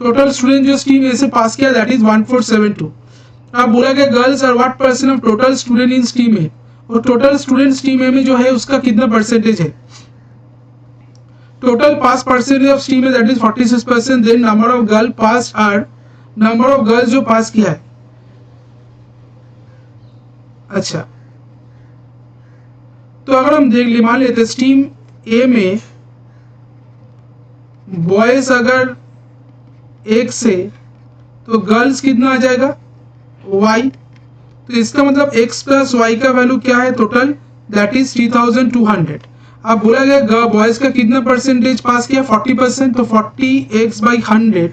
Total student जो स्ट्रीम ए से पास किया दैट इज 1472। अब बोला गया गर्ल्स और what percent of total student in stream A, और टोटल स्टूडेंट स्ट्रीम ए में जो है उसका कितना परसेंटेज है? total pass percentage of stream है that is 46%. then number of girl passed are number of girls जो पास किया है. अच्छा, तो अगर हम देख मान लेते स्ट्रीम ए में बॉयज अगर 1 से तो गर्ल्स कितना आ जाएगा y. तो इसका मतलब x प्लस वाई का वैल्यू क्या है टोटल, दैट इज 3200. अब बोला गया बॉयज का कितना परसेंटेज पास किया 40%, तो 40x/100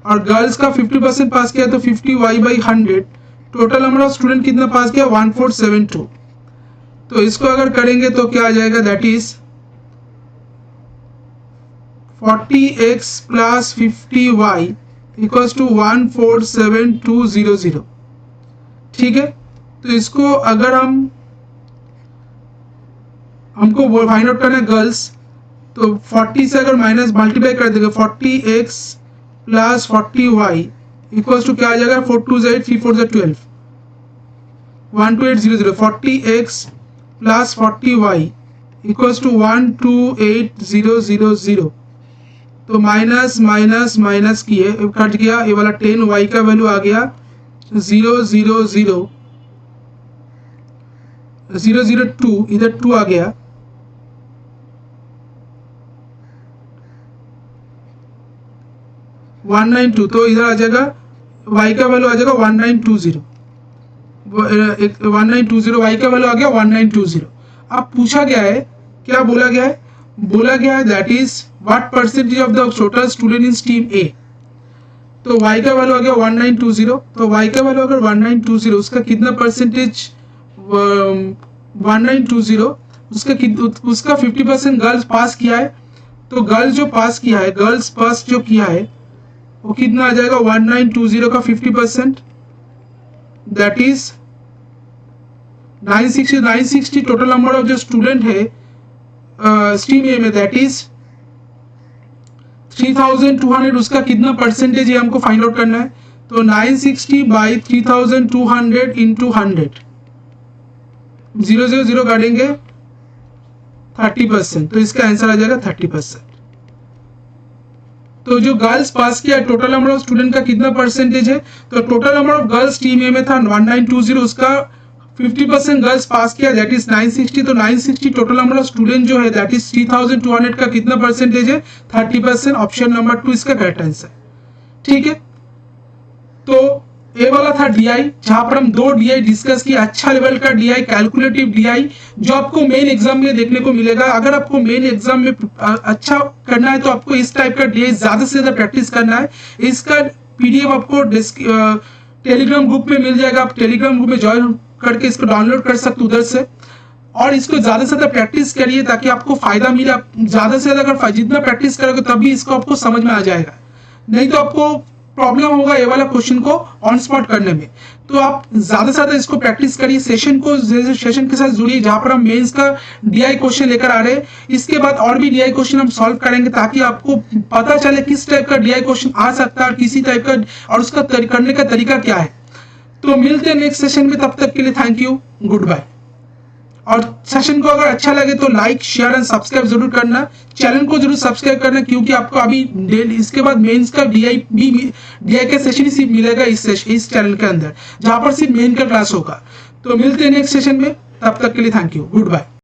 और गर्ल्स का 50% पास किया तो 50y/100. Total number of student कितना पास किया 1472. तो इसको अगर करेंगे तो क्या आ जाएगा, that is 40x plus 50y equals to 147200. ठीक है, तो इसको अगर हमको फाइंड आउट करना है गर्ल्स, तो 40 से अगर माइनस मल्टीप्लाई कर देंगे 40x plus 40y equals to क्या आ जाएगा 4 2 8 3 4 12 12800. 40x plus 40y equals to 128000. तो माइनस माइनस माइनस किए कट गया, ये वाला 10y का वैल्यू आ गया 002, इधर 2 आ गया. $192, तो इधर आ जाएगा y का वैल्यू आ जाएगा 1920. 1920 y का वैल्यू आ गया 1920. अब पूछा गया है, क्या बोला गया है, बोला गया है that is what percentage of the total student in stream A. तो y का वैल्यू आ गया 1920. तो y का वैल्यू अगर 1920 उसका कितना परसेंटेज 1920 उसका 50% गर्ल्स पास किया है. तो गर्ल्स जो पास किया है, गर्ल्स पास जो किया है वो कितना आ जाएगा 1920 का 50%, that is 960. Total number of जो स्टूडेंट है स्ट्रीम ए में दैट इज 3200. उसका कितना परसेंटेज है हमको फाइंड आउट करना है. तो 960/3200 इंटू 100, 000 काटेंगे 30%. तो इसका आंसर आ जाएगा 30%. तो जो गर्ल्स पास किया टोटल नंबर ऑफ स्टूडेंट का कितना परसेंटेज है, तो total number of girls team A में था 1920, उसका 50% गर्ल्स पास किया दैट इज 960. तो 960 टोटल नंबर ऑफ स्टूडेंट जो है दैट इज 3200 का कितना परसेंटेज है 30%. ऑप्शन नंबर 2 इसका करेक्ट आंसर. ठीक है, तो ए वाला था डीआई, जहां पर हम 2 डीआई डिस्कस किया. अच्छा लेवल का डीआई, कैलकुलेटिव डीआई, जो आपको मेन एग्जाम में देखने को मिलेगा. अगर आपको मेन एग्जाम में अच्छा करना है तो आपको इस टाइप का डीआई ज्यादा से ज्यादा प्रैक्टिस करना है. इसका पीडीएफ आपको टेलीग्राम ग्रुप में मिल जाएगा. आप टेलीग्राम ग्रुप में ज्वाइन करके इसको डाउनलोड कर सकते उधर से, और इसको ज्यादा से ज्यादा प्रैक्टिस करिए ताकि आपको फायदा मिले. आप ज्यादा से ज्यादा अगर जितना प्रैक्टिस करोगे तभी इसको आपको समझ में आ जाएगा, नहीं तो आपको प्रॉब्लम होगा ये वाला क्वेश्चन को ऑन स्पॉट करने में. तो आप ज्यादा से ज्यादा इसको प्रैक्टिस करिए. सेशन के साथ जुड़िए जहां पर हम मेंस का डीआई क्वेश्चन लेकर आ रहे हैं. इसके बाद और भी डीआई क्वेश्चन हम सॉल्व करेंगे ताकि आपको पता चले किस टाइप का डीआई क्वेश्चन आ सकता है, किसी टाइप का, और उसका करने का तरीका क्या है. तो मिलते हैं नेक्स्ट सेशन में, तब तक के लिए थैंक यू, गुड बाय. और सेशन को अगर अच्छा लगे तो लाइक शेयर एंड सब्सक्राइब जरूर करना. चैनल को जरूर सब्सक्राइब करना, क्योंकि आपको अभी इसके बाद मेंस का डीआई का सेशन ही सिर्फ मिलेगा इस चैनल के अंदर, जहां पर सिर्फ मेन का क्लास होगा. तो मिलते हैं नेक्स्ट सेशन में, तब तक के लिए थैंक यू, गुड बाय.